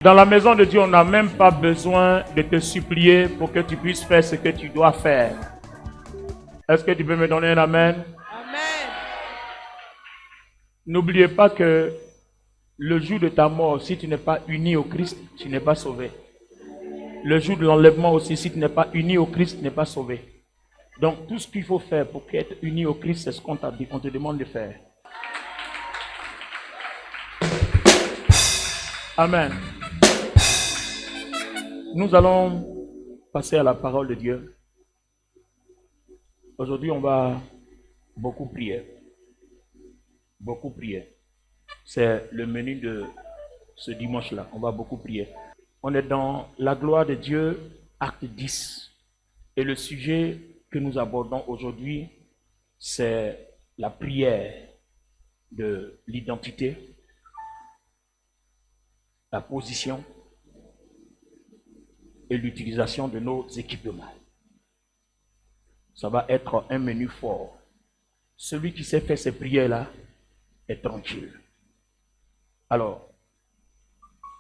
Dans la maison de Dieu, on n'a même pas besoin de te supplier pour que tu puisses faire ce que tu dois faire. Est-ce que tu peux me donner un amen? Amen. N'oubliez pas que le jour de ta mort, si tu n'es pas uni au Christ, tu n'es pas sauvé. Le jour de l'enlèvement aussi, si tu n'es pas uni au Christ, tu n'es pas sauvé. Donc tout ce qu'il faut faire pour être uni au Christ, c'est ce qu'on te demande de faire. Amen. Nous allons passer à la parole de Dieu. Aujourd'hui, on va beaucoup prier. Beaucoup prier. C'est le menu de ce dimanche-là. On va beaucoup prier. On est dans la gloire de Dieu, acte 10. Et le sujet que nous abordons aujourd'hui, c'est la prière de l'identité, la position et l'utilisation de nos équipements. Ça va être un menu fort. Celui qui sait faire ces prières-là est tranquille. Alors,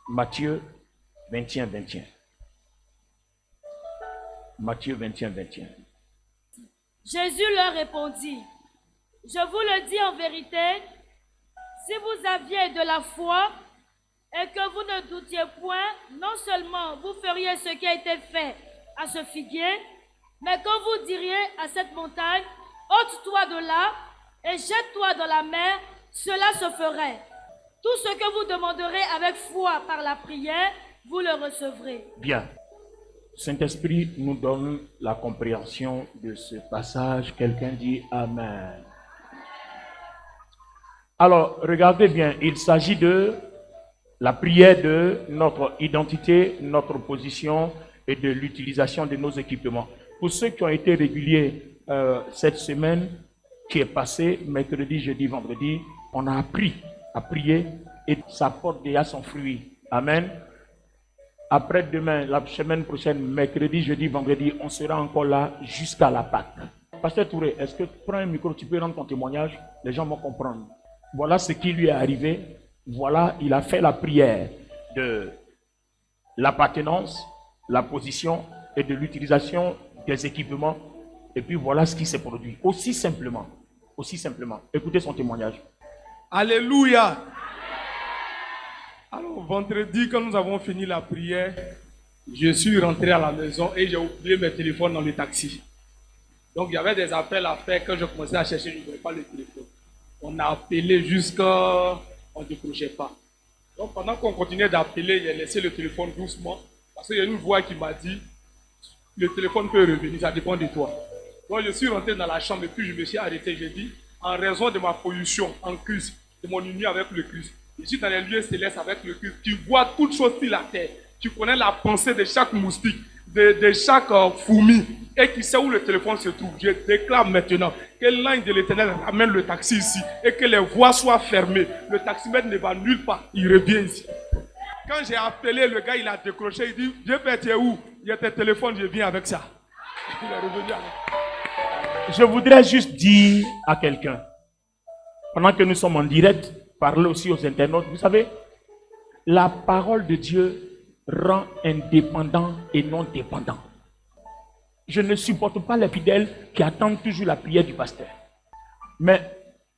Matthieu 21, 21. Matthieu 21, 21. Jésus leur répondit, je vous le dis en vérité, si vous aviez de la foi et que vous ne doutiez point, non seulement vous feriez ce qui a été fait à ce figuier, mais quand vous diriez à cette montagne, ôte-toi de là et jette-toi dans la mer, cela se ferait. Tout ce que vous demanderez avec foi par la prière, vous le recevrez. Bien. Saint-Esprit nous donne la compréhension de ce passage. Quelqu'un dit Amen. Alors, regardez bien, il s'agit de la prière de notre identité, notre position et de l'utilisation de nos équipements. Pour ceux qui ont été réguliers cette semaine qui est passée, mercredi, jeudi, vendredi, on a appris à prier et ça porte déjà son fruit. Amen. Après demain, la semaine prochaine, mercredi, jeudi, vendredi, on sera encore là jusqu'à la Pâque. Pasteur Touré, est-ce que tu prends un micro, tu peux rendre ton témoignage? Les gens vont comprendre. Voilà ce qui lui est arrivé. Voilà, il a fait la prière de l'appartenance, la position et de l'utilisation des équipements. Et puis voilà ce qui s'est produit. Aussi simplement. Aussi simplement. Écoutez son témoignage. Alléluia. Alors, vendredi, quand nous avons fini la prière, je suis rentré à la maison et j'ai oublié mes téléphones dans le taxi. Donc, il y avait des appels à faire. Quand je commençais à chercher, je ne voyais pas le téléphone. On a appelé jusqu'à... On ne décrochait pas. Donc, pendant qu'on continuait d'appeler, j'ai laissé le téléphone doucement. Parce qu'il y a une voix qui m'a dit, le téléphone peut revenir, ça dépend de toi. Donc, je suis rentré dans la chambre et puis je me suis arrêté. J'ai dit, en raison de ma position en Christ, de mon union avec le Christ, je suis dans les lieux célestes avec le Christ. Tu vois toutes choses sur la terre. Tu connais la pensée de chaque moustique, de chaque fourmi. Et tu sais où le téléphone se trouve. Je déclare maintenant que l'ange de l'Éternel ramène le taxi ici. Et que les voies soient fermées. Le taximètre ne va nulle part. Il revient ici. Quand j'ai appelé, le gars, il a décroché. Il dit, je vais, tu es où? Il y a tes téléphones, je viens avec ça. Il est revenu avec. Je voudrais juste dire à quelqu'un, pendant que nous sommes en direct, parler aussi aux internautes, vous savez, la parole de Dieu rend indépendant et non dépendant. Je ne supporte pas les fidèles qui attendent toujours la prière du pasteur. Mais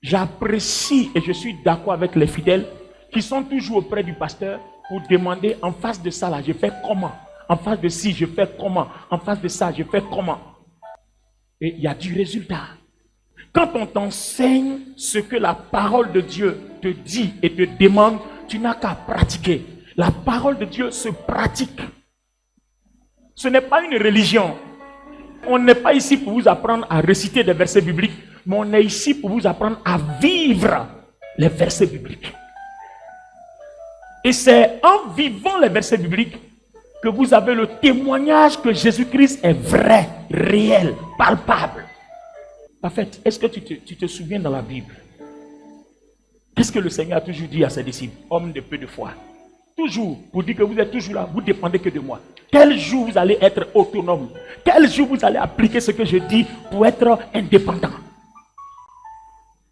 j'apprécie et je suis d'accord avec les fidèles qui sont toujours auprès du pasteur pour demander en face de ça, là, je fais comment? En face de ci, je fais comment? En face de ça, je fais comment? Et il y a du résultat. Quand on t'enseigne ce que la parole de Dieu te dit et te demande, tu n'as qu'à pratiquer. La parole de Dieu se pratique. Ce n'est pas une religion. On n'est pas ici pour vous apprendre à réciter des versets bibliques, mais on est ici pour vous apprendre à vivre les versets bibliques. Et c'est en vivant les versets bibliques que vous avez le témoignage que Jésus-Christ est vrai, réel, palpable. En fait, est-ce que tu te souviens dans la Bible? Qu'est-ce que le Seigneur a toujours dit à ses disciples? Hommes de peu de foi. Toujours, pour dire que vous êtes toujours là, vous ne dépendez que de moi. Quel jour vous allez être autonome? Quel jour vous allez appliquer ce que je dis pour être indépendant?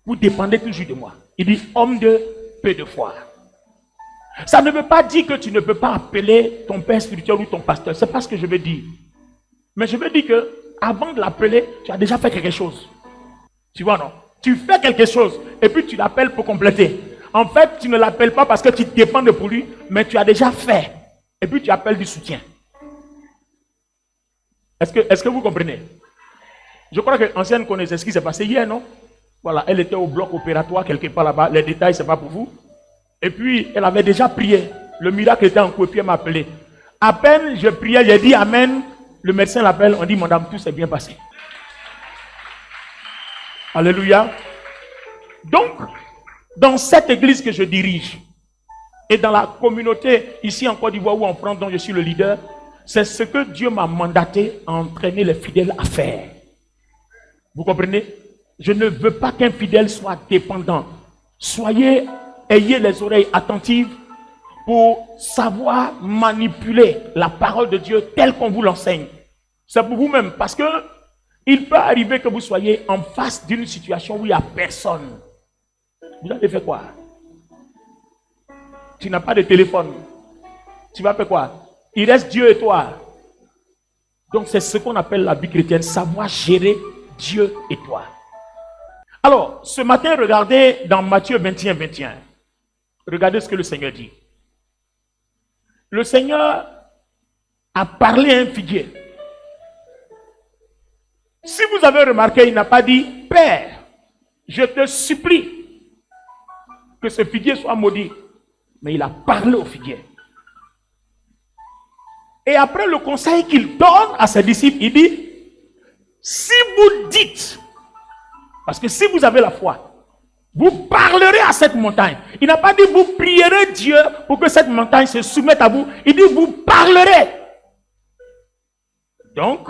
Vous dépendez toujours de moi. Il dit, homme de peu de foi. Ça ne veut pas dire que tu ne peux pas appeler ton père spirituel ou ton pasteur. Ce n'est pas ce que je veux dire. Mais je veux dire que avant de l'appeler, tu as déjà fait quelque chose. Tu vois, non? Tu fais quelque chose et puis tu l'appelles pour compléter. En fait, tu ne l'appelles pas parce que tu dépends de pour lui, mais tu as déjà fait. Et puis tu appelles du soutien. Est-ce que vous comprenez? Je crois que l'ancienne connaissait ce qui s'est passé hier, non? Voilà, elle était au bloc opératoire quelque part là-bas. Les détails, ce n'est pas pour vous. Et puis, elle avait déjà prié. Le miracle était en cours, et puis elle m'a appelé. À peine je priais, j'ai dit Amen. Le médecin l'appelle, on dit Madame, tout s'est bien passé. Alléluia. Donc, dans cette église que je dirige, et dans la communauté ici en Côte d'Ivoire ou en France dont je suis le leader, c'est ce que Dieu m'a mandaté à entraîner les fidèles à faire. Vous comprenez? Je ne veux pas qu'un fidèle soit dépendant. Ayez les oreilles attentives pour savoir manipuler la parole de Dieu telle qu'on vous l'enseigne. C'est pour vous-même, parce que il peut arriver que vous soyez en face d'une situation où il n'y a personne. Vous allez faire quoi? Tu n'as pas de téléphone. Tu vas faire quoi? Il reste Dieu et toi. Donc c'est ce qu'on appelle la vie chrétienne, savoir gérer Dieu et toi. Alors, ce matin, regardez dans Matthieu 21, 21. Regardez ce que le Seigneur dit. Le Seigneur a parlé à un figuier. Si vous avez remarqué, il n'a pas dit, Père, je te supplie que ce figuier soit maudit. Mais il a parlé au figuier. Et après le conseil qu'il donne à ses disciples, il dit, si vous dites, parce que si vous avez la foi, vous parlerez à cette montagne. Il n'a pas dit vous prierez Dieu pour que cette montagne se soumette à vous. Il dit vous parlerez. Donc,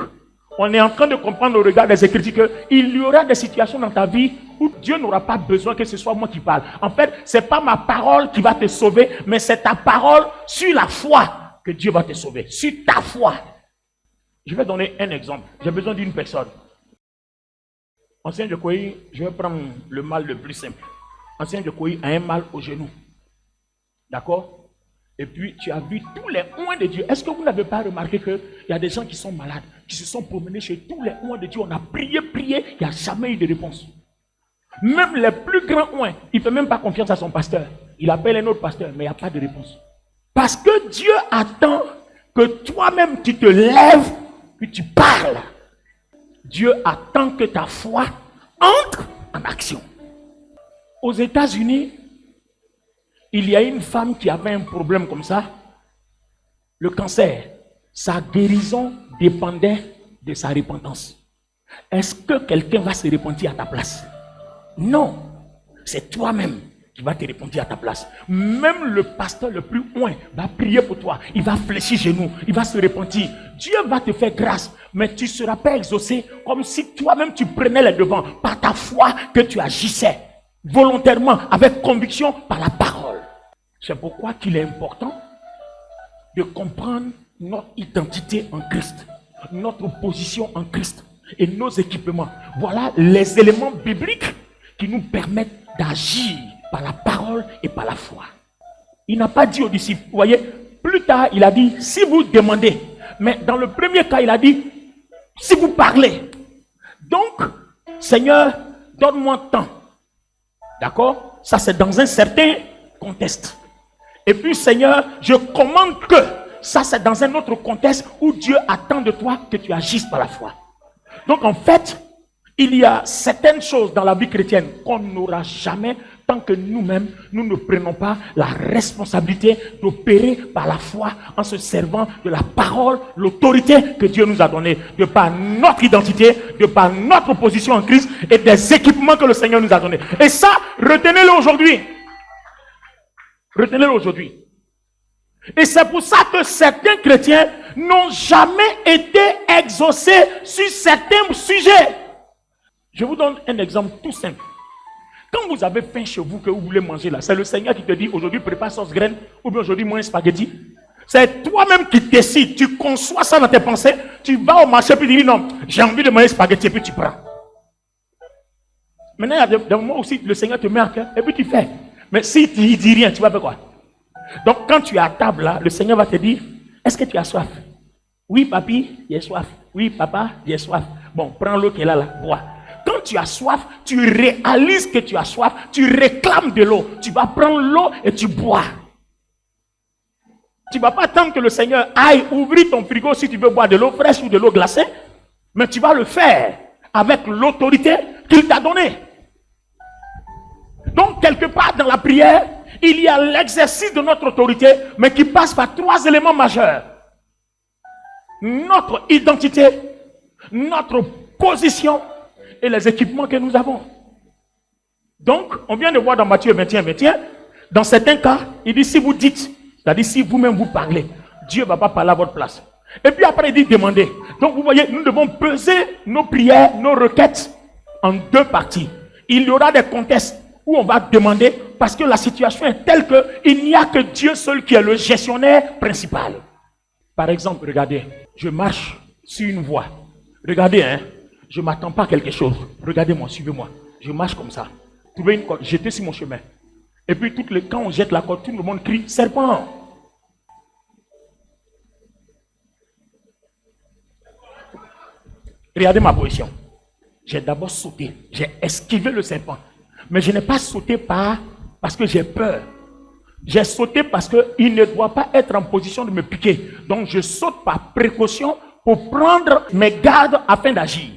on est en train de comprendre au regard des Écritures qu'il y aura des situations dans ta vie où Dieu n'aura pas besoin que ce soit moi qui parle. En fait, ce n'est pas ma parole qui va te sauver, mais c'est ta parole sur la foi que Dieu va te sauver. Sur ta foi. Je vais donner un exemple. J'ai besoin d'une personne. Ancien Jokoï, je vais prendre le mal le plus simple. Ancien Jokoï a un mal au genou. D'accord? Et puis, tu as vu tous les oints de Dieu. Est-ce que vous n'avez pas remarqué qu'il y a des gens qui sont malades, qui se sont promenés chez tous les oints de Dieu? On a prié, il n'y a jamais eu de réponse. Même les plus grands oints, il ne fait même pas confiance à son pasteur. Il appelle un autre pasteur, mais il n'y a pas de réponse. Parce que Dieu attend que toi-même, tu te lèves, puis tu parles. Dieu attend que ta foi entre en action. Aux États-Unis, il y a une femme qui avait un problème comme ça. Le cancer, sa guérison dépendait de sa repentance. Est-ce que quelqu'un va se repentir à ta place? Non, c'est toi-même qui va te repentir à ta place. Même le pasteur le plus loin va prier pour toi. Il va fléchir genoux, il va se repentir. Dieu va te faire grâce, mais tu ne seras pas exaucé comme si toi-même tu prenais les devants par ta foi que tu agissais volontairement, avec conviction, par la parole. C'est pourquoi qu'il est important de comprendre notre identité en Christ, notre position en Christ et nos équipements. Voilà les éléments bibliques qui nous permettent d'agir par la parole et par la foi. Il n'a pas dit aux disciples, vous voyez, plus tard il a dit, si vous demandez, mais dans le premier cas il a dit, si vous parlez. Donc, Seigneur, donne-moi temps. D'accord? Ça c'est dans un certain contexte. Et puis Seigneur, je commande que, ça c'est dans un autre contexte où Dieu attend de toi que tu agisses par la foi. Donc en fait, il y a certaines choses dans la vie chrétienne qu'on n'aura jamais tant que nous-mêmes, nous ne prenons pas la responsabilité d'opérer par la foi en se servant de la parole, l'autorité que Dieu nous a donnée, de par notre identité, de par notre position en Christ et des équipements que le Seigneur nous a donnés. Et ça, retenez-le aujourd'hui. Retenez-le aujourd'hui. Et c'est pour ça que certains chrétiens n'ont jamais été exaucés sur certains sujets. Je vous donne un exemple tout simple. Quand vous avez faim chez vous, que vous voulez manger là, c'est le Seigneur qui te dit aujourd'hui prépare sauce graine ou bien aujourd'hui mange spaghetti. C'est toi-même qui décides, tu conçois ça dans tes pensées, tu vas au marché puis tu dis non, j'ai envie de manger spaghetti et puis tu prends. Maintenant il y a des moments aussi le Seigneur te met à cœur et puis tu fais. Mais si tu ne dis rien, tu vas faire quoi? Donc, quand tu es à table là, le Seigneur va te dire, est-ce que tu as soif? Oui, papi, j'ai soif. Oui, papa, j'ai soif. Bon, prends l'eau qui est là, bois. Quand tu as soif, tu réalises que tu as soif, tu réclames de l'eau. Tu vas prendre l'eau et tu bois. Tu ne vas pas attendre que le Seigneur aille ouvrir ton frigo si tu veux boire de l'eau fraîche ou de l'eau glacée, mais tu vas le faire avec l'autorité qu'il t'a donnée. Donc, quelque part dans la prière, il y a l'exercice de notre autorité, mais qui passe par 3 éléments majeurs. Notre identité, notre position et les équipements que nous avons. Donc, on vient de voir dans Matthieu 21, dans certains cas, il dit si vous dites, c'est-à-dire si vous-même vous parlez, Dieu ne va pas parler à votre place. Et puis après, il dit demandez. Donc, vous voyez, nous devons peser nos prières, nos requêtes en 2 parties. Il y aura des contextes où on va demander parce que la situation est telle qu'il n'y a que Dieu seul qui est le gestionnaire principal. Par exemple, regardez, je marche sur une voie. Regardez, je ne m'attends pas à quelque chose. Regardez-moi, suivez-moi. Je marche comme ça. Trouvez une corde, jetez sur mon chemin. Et puis, quand on jette la corde, tout le monde crie serpent. Regardez ma position. J'ai d'abord sauté, j'ai esquivé le serpent. Mais je n'ai pas sauté parce que j'ai peur. J'ai sauté parce qu'il ne doit pas être en position de me piquer. Donc je saute par précaution pour prendre mes gardes afin d'agir.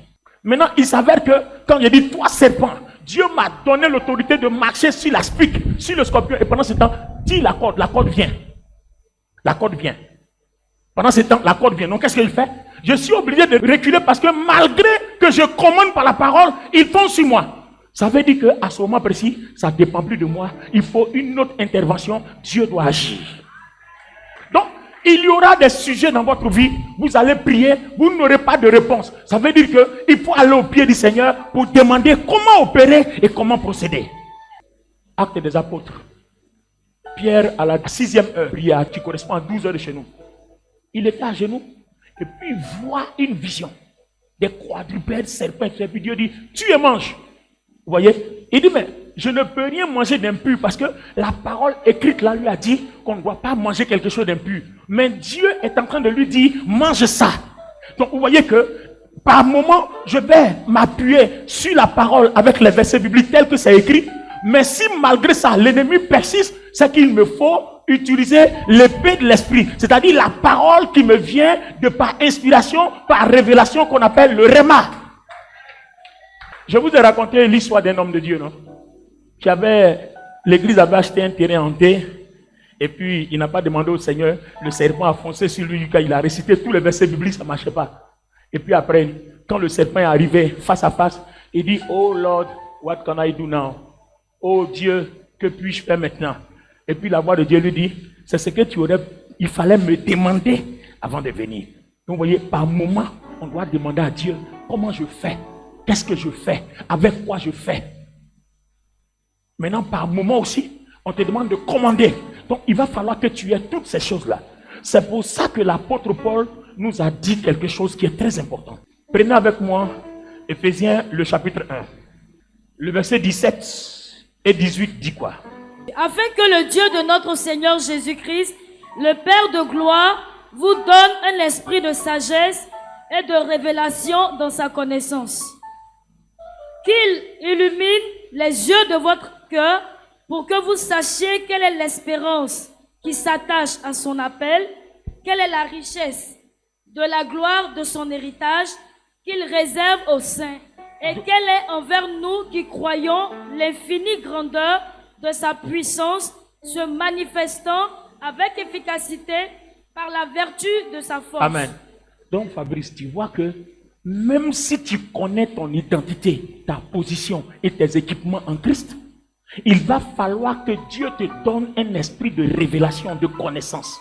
Maintenant, il s'avère que quand j'ai dit 3 serpents, Dieu m'a donné l'autorité de marcher sur la spique, sur le scorpion. Et pendant ce temps, tire la corde vient. La corde vient. Pendant ce temps, la corde vient. Donc qu'est-ce qu'il fait? Je suis obligé de reculer parce que malgré que je commande par la parole, ils font sur moi. Ça veut dire qu'à ce moment précis, ça ne dépend plus de moi. Il faut une autre intervention. Dieu doit agir. Donc, il y aura des sujets dans votre vie. Vous allez prier, vous n'aurez pas de réponse. Ça veut dire qu'il faut aller au pied du Seigneur pour demander comment opérer et comment procéder. Acte des apôtres. Pierre, à la 6e heure, prière qui correspond à 12 heures de chez nous. Il était à genoux et puis il voit une vision. Des quadrupèdes, serpents, et puis Dieu dit, tu et mange. Vous voyez? Il dit, mais je ne peux rien manger d'impur parce que la parole écrite là lui a dit qu'on ne doit pas manger quelque chose d'impur. Mais Dieu est en train de lui dire, mange ça. Donc vous voyez que par moment, je vais m'appuyer sur la parole avec les versets bibliques tels que c'est écrit. Mais si malgré ça, l'ennemi persiste, c'est qu'il me faut utiliser l'épée de l'esprit. C'est-à-dire la parole qui me vient de par inspiration, par révélation qu'on appelle le réma. Je vous ai raconté l'histoire d'un homme de Dieu, non? L'église avait acheté un terrain hanté, et puis il n'a pas demandé au Seigneur, le serpent a foncé sur lui, quand il a récité tous les versets bibliques, ça ne marchait pas. Et puis après, quand le serpent est arrivé face à face, il dit, oh Lord, what can I do now? Oh Dieu, que puis-je faire maintenant? Et puis la voix de Dieu lui dit, c'est ce que il fallait me demander avant de venir. Donc vous voyez, par moment, on doit demander à Dieu, comment je fais? Qu'est-ce que je fais? Avec quoi je fais? Maintenant, par moment aussi, on te demande de commander. Donc, il va falloir que tu aies toutes ces choses-là. C'est pour ça que l'apôtre Paul nous a dit quelque chose qui est très important. Prenez avec moi Éphésiens, le chapitre 1. Le verset 17 et 18 dit quoi? Afin que le Dieu de notre Seigneur Jésus-Christ, le Père de gloire, vous donne un esprit de sagesse et de révélation dans sa connaissance. Qu'il illumine les yeux de votre cœur pour que vous sachiez quelle est l'espérance qui s'attache à son appel, quelle est la richesse de la gloire de son héritage qu'il réserve aux saints, et quelle est envers nous qui croyons l'infinie grandeur de sa puissance se manifestant avec efficacité par la vertu de sa force. Amen. Donc Fabrice, tu vois que même si tu connais ton identité, ta position et tes équipements en Christ, il va falloir que Dieu te donne un esprit de révélation, de connaissance,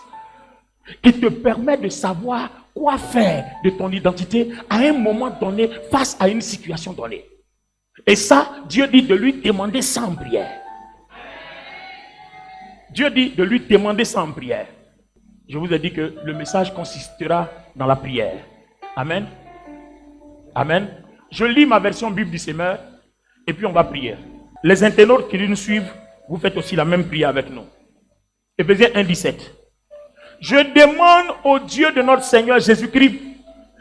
qui te permet de savoir quoi faire de ton identité à un moment donné face à une situation donnée. Et ça, Dieu dit de lui demander ça en prière. Dieu dit de lui demander ça en prière. Je vous ai dit que le message consistera dans la prière. Amen. Amen. Je lis ma version Bible du Semeur et puis on va prier. Les internautes qui nous suivent, vous faites aussi la même prière avec nous. Éphésiens 1, 17. Je demande au Dieu de notre Seigneur Jésus-Christ,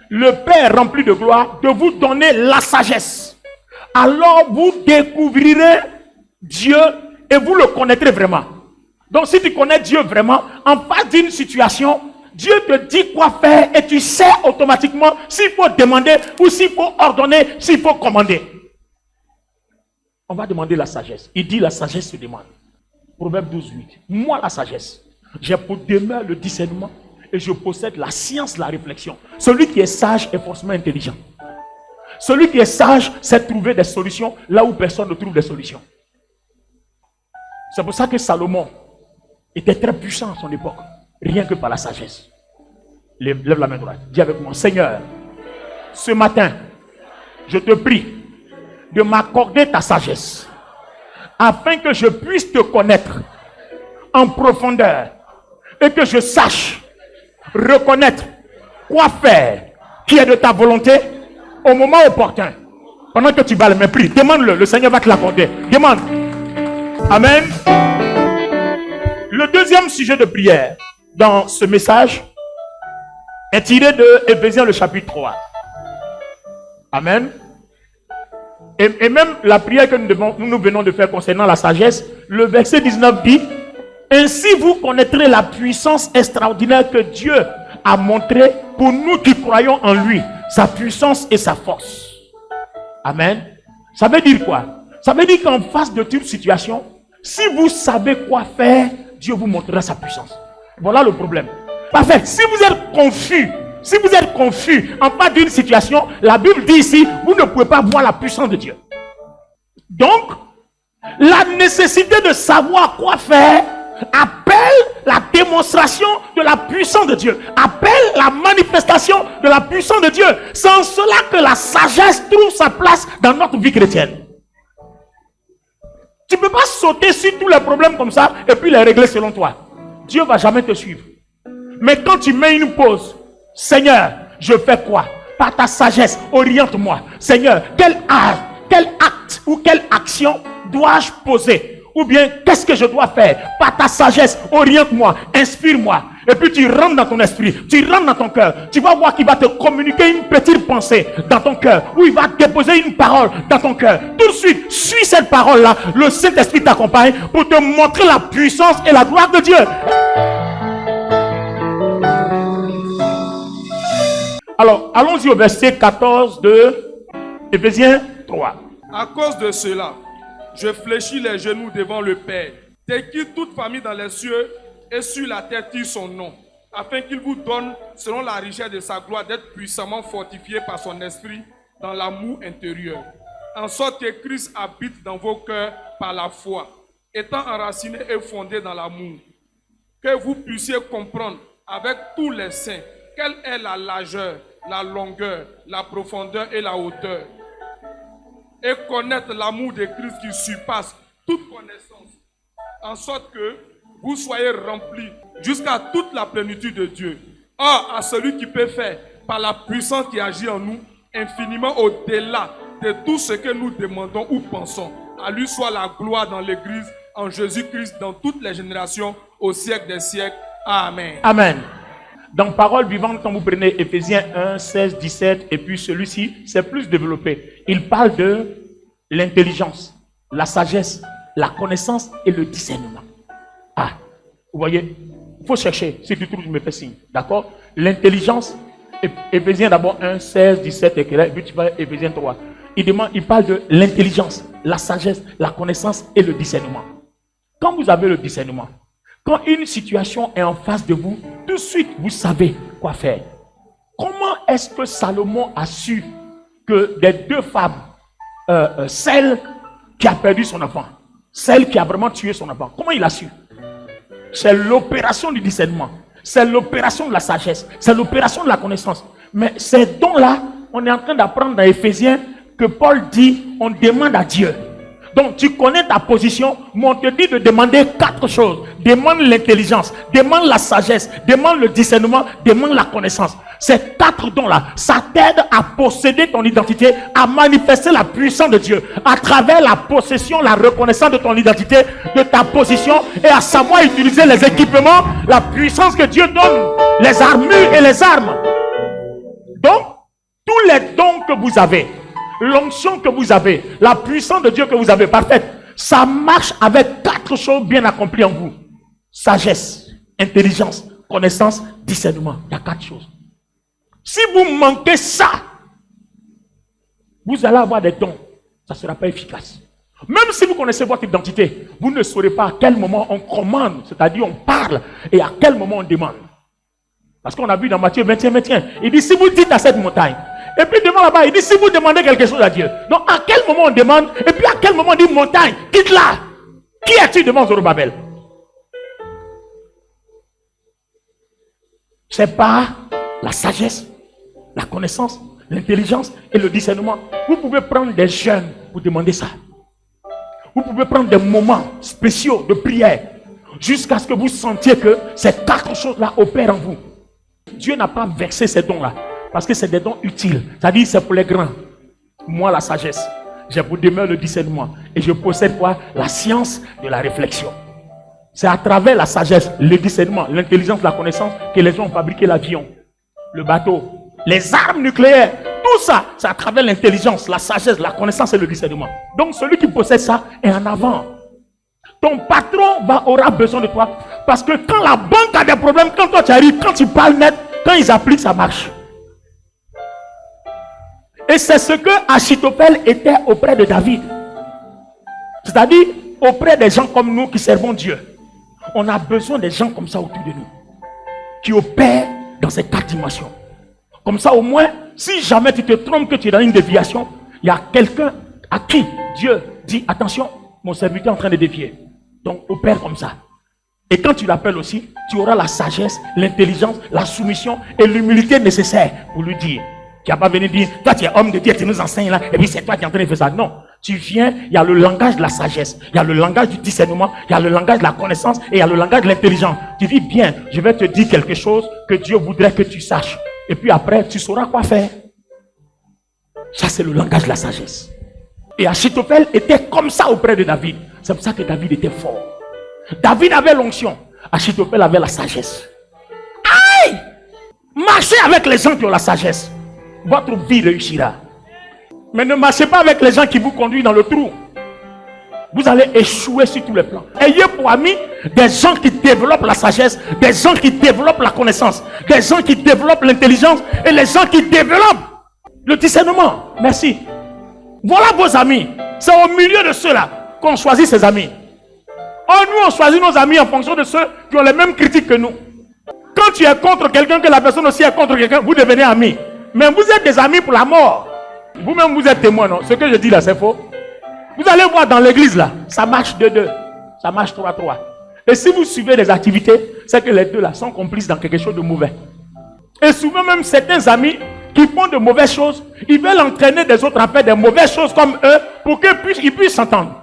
le Père rempli de gloire, de vous donner la sagesse. Alors vous découvrirez Dieu et vous le connaîtrez vraiment. Donc si tu connais Dieu vraiment, en face d'une situation, Dieu te dit quoi faire et tu sais automatiquement s'il faut demander ou s'il faut ordonner, s'il faut commander. On va demander la sagesse. Il dit la sagesse se demande. Proverbe 12, 8. Moi la sagesse. J'ai pour demeure le discernement et je possède la science, la réflexion. Celui qui est sage est forcément intelligent. Celui qui est sage sait trouver des solutions là où personne ne trouve des solutions. C'est pour ça que Salomon était très puissant à son époque, rien que par la sagesse. Lève la main droite. Dis avec moi, Seigneur, ce matin, je te prie de m'accorder ta sagesse afin que je puisse te connaître en profondeur et que je sache reconnaître quoi faire qui est de ta volonté au moment opportun. Pendant que tu vas le même prix, demande-le, le Seigneur va te l'accorder. Demande. Amen. Le deuxième sujet de prière dans ce message est tiré de Éphésiens le chapitre 3. Amen. Et même la prière que nous venons de faire concernant la sagesse, le verset 19 dit: ainsi vous connaîtrez la puissance extraordinaire que Dieu a montrée pour nous qui croyons en lui, sa puissance et sa force. Amen. Ça veut dire quoi? Ça veut dire qu'en face de toute situation, si vous savez quoi faire, Dieu vous montrera sa puissance. Voilà le problème. Parfait. Si vous êtes confus en face d'une situation, la Bible dit ici, vous ne pouvez pas voir la puissance de Dieu. Donc, la nécessité de savoir quoi faire appelle la démonstration de la puissance de Dieu, appelle la manifestation de la puissance de Dieu. C'est en cela que la sagesse trouve sa place dans notre vie chrétienne. Tu ne peux pas sauter sur tous les problèmes comme ça et puis les régler selon toi. Dieu ne va jamais te suivre. Mais quand tu mets une pause, Seigneur, je fais quoi? Par ta sagesse, oriente-moi. Seigneur, quel acte ou quelle action dois-je poser? Ou bien, qu'est-ce que je dois faire? Par ta sagesse, oriente-moi, inspire-moi. Et puis tu rentres dans ton esprit, tu rentres dans ton cœur. Tu vas voir qu'il va te communiquer une petite pensée dans ton cœur. Ou il va déposer une parole dans ton cœur. Tout de suite, suis cette parole-là. Le Saint-Esprit t'accompagne pour te montrer la puissance et la gloire de Dieu. Alors, allons-y au verset 14 de Éphésiens 3. À cause de cela, je fléchis les genoux devant le Père, de qui toute famille dans les cieux et sur la terre tire son nom, afin qu'il vous donne, selon la richesse de sa gloire, d'être puissamment fortifié par son esprit dans l'amour intérieur, en sorte que Christ habite dans vos cœurs par la foi, étant enraciné et fondé dans l'amour, que vous puissiez comprendre avec tous les saints quelle est la largeur, la longueur, la profondeur et la hauteur, et connaître l'amour de Christ qui surpasse toute connaissance, en sorte que vous soyez remplis jusqu'à toute la plénitude de Dieu. Or, à celui qui peut faire, par la puissance qui agit en nous, infiniment au-delà de tout ce que nous demandons ou pensons. À lui soit la gloire dans l'Église, en Jésus-Christ, dans toutes les générations, au siècle des siècles. Amen. Amen. Dans Parole vivante, quand vous prenez Éphésiens 1, 16, 17, et puis celui-ci, c'est plus développé. Il parle de l'intelligence, la sagesse, la connaissance et le discernement. Ah, vous voyez, il faut chercher. Si tu trouves, je me fais signe. D'accord? L'intelligence, Éphésiens d'abord 1, 16, 17, et puis tu vas à Éphésiens 3. Il parle de l'intelligence, la sagesse, la connaissance et le discernement. Quand vous avez le discernement, quand une situation est en face de vous, tout de suite, vous savez quoi faire. Comment est-ce que Salomon a su que des deux femmes, celle qui a perdu son enfant, celle qui a vraiment tué son enfant, comment il a su? C'est l'opération du discernement, c'est l'opération de la sagesse, c'est l'opération de la connaissance. Mais ces dons-là, on est en train d'apprendre dans Éphésiens que Paul dit, on demande à Dieu Donc tu connais ta position, mais on te dit de demander 4 choses. Demande l'intelligence, demande la sagesse, demande le discernement, demande la connaissance. Ces 4 dons-là, ça t'aide à posséder ton identité, à manifester la puissance de Dieu à travers la possession, la reconnaissance de ton identité, de ta position, et à savoir utiliser les équipements, la puissance que Dieu donne, les armures et les armes. Donc, tous les dons que vous avez, l'onction que vous avez, la puissance de Dieu que vous avez parfaite, ça marche avec 4 choses bien accomplies en vous. Sagesse, intelligence, connaissance, discernement. Il y a 4 choses. Si vous manquez ça, vous allez avoir des dons. Ça ne sera pas efficace. Même si vous connaissez votre identité, vous ne saurez pas à quel moment on commande, c'est-à-dire on parle, et à quel moment on demande. Parce qu'on a vu dans Matthieu 21, il dit si vous dites à cette montagne, et puis devant là-bas, il dit si vous demandez quelque chose à Dieu. Donc à quel moment on demande, et puis à quel moment on dit montagne, quitte-la. Qui es-tu devant Zorobabel? C'est pas la sagesse, la connaissance, l'intelligence et le discernement. Vous pouvez prendre des jeûnes pour demander ça. Vous pouvez prendre des moments spéciaux de prière jusqu'à ce que vous sentiez que ces 4 choses-là opèrent en vous. Dieu n'a pas versé ces dons-là parce que c'est des dons utiles. C'est-à-dire c'est pour les grands. Moi, la sagesse. J'ai pour demain le discernement. Et je possède quoi? La science de la réflexion. C'est à travers la sagesse, le discernement, l'intelligence, la connaissance que les gens ont fabriqué l'avion, le bateau, les armes nucléaires. Tout ça, c'est à travers l'intelligence, la sagesse, la connaissance et le discernement. Donc celui qui possède ça est en avant. Ton patron aura besoin de toi. Parce que quand la banque a des problèmes, quand toi tu arrives, quand tu parles net, quand ils appliquent, ça marche. Et c'est ce que Achitophel était auprès de David. C'est-à-dire auprès des gens comme nous qui servons Dieu. On a besoin des gens comme ça autour de nous. Qui opèrent dans ces 4 dimensions. Comme ça au moins, si jamais tu te trompes que tu es dans une déviation, il y a quelqu'un à qui Dieu dit attention, mon serviteur est en train de dévier. Donc opère comme ça. Et quand tu l'appelles aussi, tu auras la sagesse, l'intelligence, la soumission et l'humilité nécessaire pour lui dire. Tu n'as pas venu dire, toi tu es homme de Dieu, tu nous enseignes là, et puis c'est toi qui es en train de faire ça. Non, tu viens, il y a le langage de la sagesse, il y a le langage du discernement, il y a le langage de la connaissance et il y a le langage de l'intelligence. Tu dis bien, je vais te dire quelque chose que Dieu voudrait que tu saches. Et puis après, tu sauras quoi faire. Ça, c'est le langage de la sagesse. Et Achitophel était comme ça auprès de David. C'est pour ça que David était fort. David avait l'onction. Achitophel avait la sagesse. Aïe! Marchez avec les gens qui ont la sagesse. Votre vie réussira. Mais ne marchez pas avec les gens qui vous conduisent dans le trou. Vous allez échouer sur tous les plans. Ayez pour amis des gens qui développent la sagesse, des gens qui développent la connaissance, des gens qui développent l'intelligence et les gens qui développent le discernement. Merci. Voilà vos amis. C'est au milieu de ceux-là qu'on choisit ses amis. Or, nous, on choisit nos amis en fonction de ceux qui ont les mêmes critiques que nous. Quand tu es contre quelqu'un, que la personne aussi est contre quelqu'un, vous devenez amis. Mais vous êtes des amis pour la mort. Vous-même, vous êtes témoin, non? Ce que je dis là, c'est faux. Vous allez voir dans l'église là, ça marche 2-2, ça marche 3-3. Et si vous suivez les activités, c'est que les deux là sont complices dans quelque chose de mauvais. Et souvent même certains amis qui font de mauvaises choses, ils veulent entraîner des autres à faire des mauvaises choses comme eux pour qu'ils puissent s'entendre.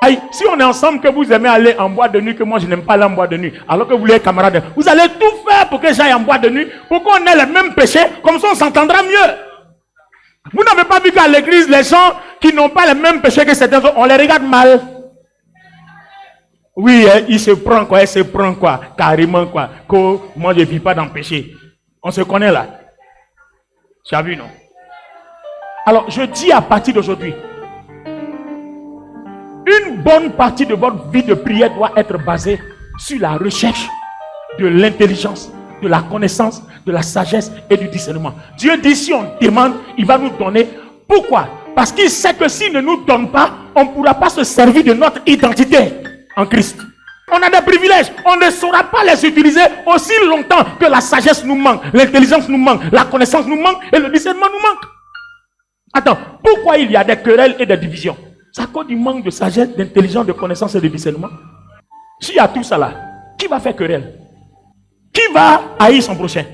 Aïe, si on est ensemble, que vous aimez aller en boîte de nuit, que moi je n'aime pas aller en boîte de nuit, alors que vous êtes camarades, vous allez tout faire pour que j'aille en boîte de nuit, pour qu'on ait les mêmes péchés, comme ça on s'entendra mieux. Vous n'avez pas vu qu'à l'église, les gens qui n'ont pas les mêmes péchés que certains autres, on les regarde mal. Oui, il se prend quoi, elle se prend quoi, carrément quoi, que moi je ne vis pas dans le péché. On se connaît là. Tu as vu, non? Alors, je dis à partir d'aujourd'hui, une bonne partie de votre vie de prière doit être basée sur la recherche de l'intelligence, de la connaissance, de la sagesse et du discernement. Dieu dit si on demande, il va nous donner. Pourquoi? Parce qu'il sait que s'il ne nous donne pas, on ne pourra pas se servir de notre identité en Christ. On a des privilèges, on ne saura pas les utiliser aussi longtemps que la sagesse nous manque, l'intelligence nous manque, la connaissance nous manque et le discernement nous manque. Attends, pourquoi il y a des querelles et des divisions? C'est à cause du manque de sagesse, d'intelligence, de connaissance et de discernement. S'il y a tout ça là, qui va faire querelle? Qui va haïr son prochain?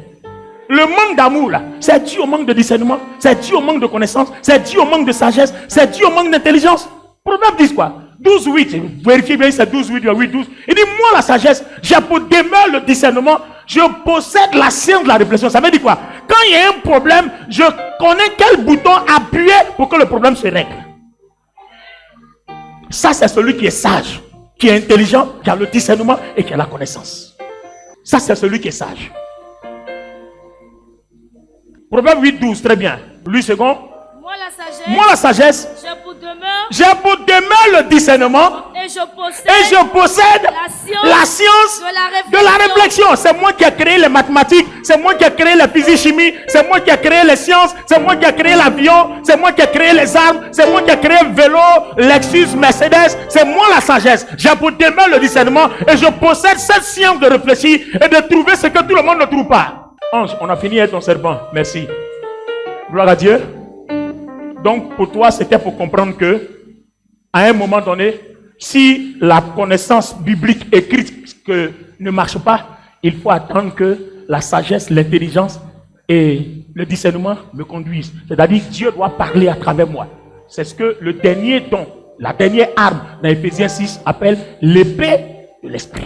Le manque d'amour là, c'est dû au manque de discernement, c'est dû au manque de connaissance, c'est dû au manque de sagesse, c'est dû au manque d'intelligence. Proverbe 10 quoi? 12:8. Vérifiez bien, c'est 12:8, 8:12. Il dit, moi la sagesse, j'ai pour demeure le discernement, je possède la science de la réflexion. Ça veut dire quoi? Quand il y a un problème, je connais quel bouton appuyer pour que le problème se règle. Ça, c'est celui qui est sage, qui est intelligent, qui a le discernement et qui a la connaissance. Ça, c'est celui qui est sage. Proverbe 8:12, très bien. Lui second. Moi la sagesse, j'ai pour demeure le discernement et je possède la science de la réflexion. C'est moi qui ai créé les mathématiques, c'est moi qui ai créé la physique-chimie, c'est moi qui ai créé les sciences, c'est moi qui ai créé l'avion, c'est moi qui ai créé les armes, c'est moi qui ai créé le vélo, Lexus, Mercedes, c'est moi la sagesse. J'ai pour demeure le discernement et je possède cette science de réfléchir et de trouver ce que tout le monde ne trouve pas. Ange, on a fini avec ton serpent, merci. Gloire à Dieu. Donc pour toi, c'était pour comprendre que à un moment donné, si la connaissance biblique écrite ne marche pas, il faut attendre que la sagesse, l'intelligence et le discernement me conduisent. C'est-à-dire que Dieu doit parler à travers moi. C'est ce que le dernier don, la dernière arme dans Ephésiens 6 appelle l'épée de l'esprit.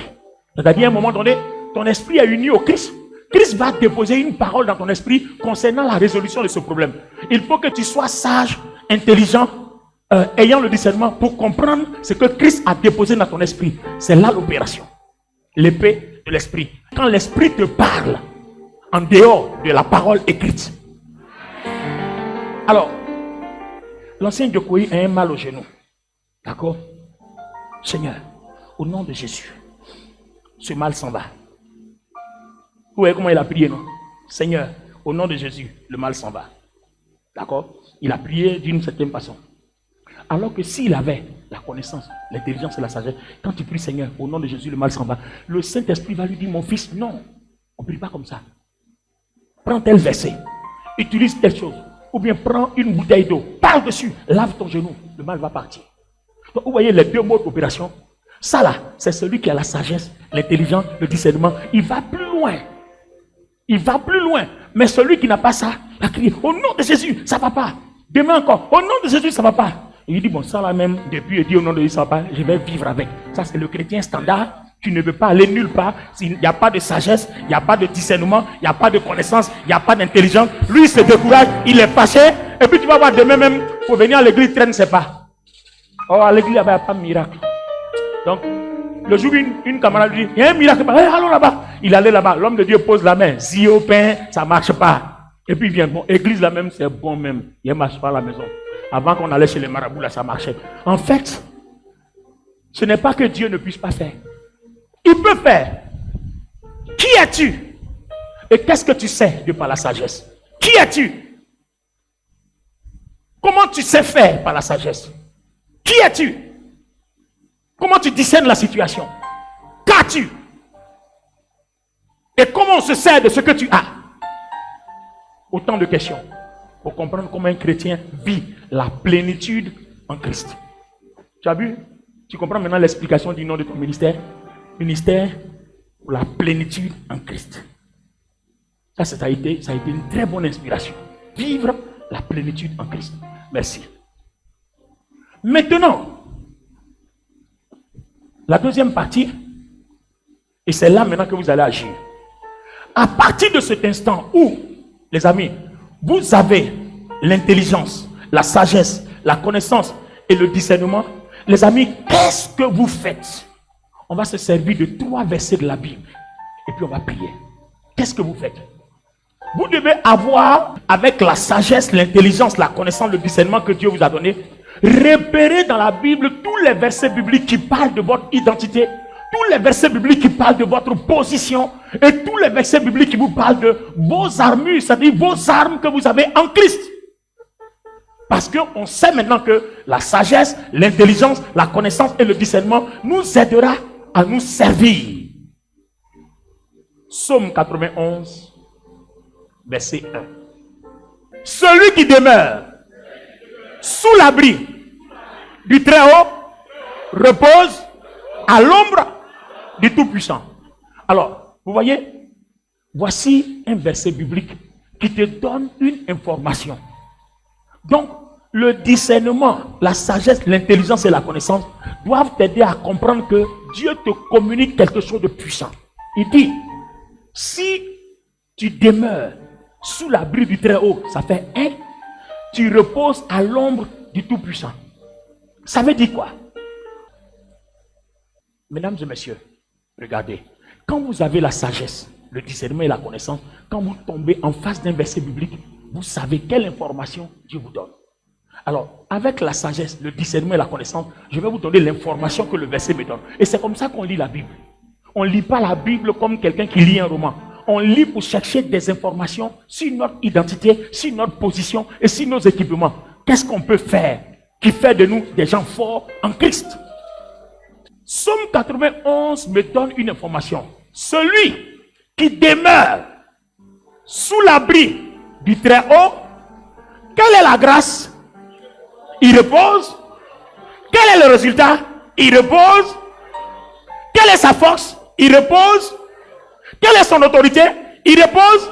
C'est-à-dire à un moment donné, ton esprit est uni au Christ. Christ va déposer une parole dans ton esprit concernant la résolution de ce problème. Il faut que tu sois sage, intelligent, ayant le discernement pour comprendre ce que Christ a déposé dans ton esprit. C'est là l'opération. L'épée de l'esprit. Quand l'esprit te parle en dehors de la parole écrite. Alors, l'ancien Djokoui a un mal au genou. D'accord? Seigneur, au nom de Jésus, ce mal s'en va. Vous voyez comment il a prié, non? Seigneur, au nom de Jésus, le mal s'en va. D'accord? Il a prié d'une certaine façon. Alors que s'il avait la connaissance, l'intelligence et la sagesse, quand tu pries Seigneur, au nom de Jésus, le mal s'en va, le Saint-Esprit va lui dire, mon fils, non, on ne prie pas comme ça. Prends tel verset, utilise telle chose, ou bien prends une bouteille d'eau, parle dessus, lave ton genou, le mal va partir. Donc, vous voyez les deux modes d'opération. Ça là, c'est celui qui a la sagesse, l'intelligence, le discernement. Il va plus loin. Il va plus loin. Mais celui qui n'a pas ça, il a crié, au nom de Jésus, ça ne va pas. Demain encore, au nom de Jésus, ça ne va pas. Et il dit, bon, ça là même, depuis il dit au nom de Jésus, ça ne va pas, je vais vivre avec. Ça, c'est le chrétien standard. Tu ne veux pas aller nulle part. Il n'y a pas de sagesse, il n'y a pas de discernement, il n'y a pas de connaissance, il n'y a pas d'intelligence. Lui, il se décourage, il est fâché. Et puis tu vas voir demain même, pour venir à l'église, il traîne ses pas. Oh, à l'église, il n'y a pas de miracle. Donc, le jour où une camarade lui dit, il y a un miracle, allons là-bas. Il allait là-bas, l'homme de Dieu pose la main, si au pain, ça ne marche pas. Et puis il vient, bon, église là même, c'est bon même, il ne marche pas à la maison. Avant qu'on allait chez les marabouts, là, ça marchait. En fait, ce n'est pas que Dieu ne puisse pas faire. Il peut faire. Qui es-tu? Et qu'est-ce que tu sais de par la sagesse? Qui es-tu? Comment tu sais faire par la sagesse? Qui es-tu? Comment tu discernes la situation? Qu'as-tu? Et comment on se sert de ce que tu as? Autant de questions pour comprendre comment un chrétien vit la plénitude en Christ. Tu as vu? Tu comprends maintenant l'explication du nom de ton ministère? Ministère pour la plénitude en Christ. Ça a été une très bonne inspiration. Vivre la plénitude en Christ. Merci. Maintenant, la deuxième partie, et c'est là maintenant que vous allez agir. À partir de cet instant où, les amis, vous avez l'intelligence, la sagesse, la connaissance et le discernement, les amis, qu'est-ce que vous faites? On va se servir de 3 versets de la Bible et puis on va prier. Qu'est-ce que vous faites? Vous devez avoir, avec la sagesse, l'intelligence, la connaissance, le discernement que Dieu vous a donné, repérer dans la Bible tous les versets bibliques qui parlent de votre identité, tous les versets bibliques qui parlent de votre position et tous les versets bibliques qui vous parlent de vos armures, c'est-à-dire vos armes que vous avez en Christ. Parce qu'on sait maintenant que la sagesse, l'intelligence, la connaissance et le discernement nous aidera à nous servir. Psaume 91, verset 1. Celui qui demeure sous l'abri du Très-Haut repose à l'ombre du Tout-Puissant. Alors, vous voyez, voici un verset biblique qui te donne une information. Donc, Le discernement, la sagesse, l'intelligence et la connaissance doivent t'aider à comprendre que Dieu te communique quelque chose de puissant. Il dit, si tu demeures sous l'abri du Très-Haut, ça fait 1, tu reposes à l'ombre du Tout-Puissant. Ça veut dire quoi? Mesdames et messieurs, regardez, quand vous avez la sagesse, le discernement et la connaissance, quand vous tombez en face d'un verset biblique, vous savez quelle information Dieu vous donne. Alors, avec la sagesse, le discernement et la connaissance, je vais vous donner l'information que le verset me donne. Et c'est comme ça qu'on lit la Bible. On ne lit pas la Bible comme quelqu'un qui lit un roman. On lit pour chercher des informations sur notre identité, sur notre position et sur nos équipements. Qu'est-ce qu'on peut faire qui fait de nous des gens forts en Christ? Psaume 91 me donne une information. Celui qui demeure sous l'abri du Très-Haut, quelle est la grâce? Il repose. Quel est le résultat? Il repose. Quelle est sa force? Il repose. Quelle est son autorité? Il repose.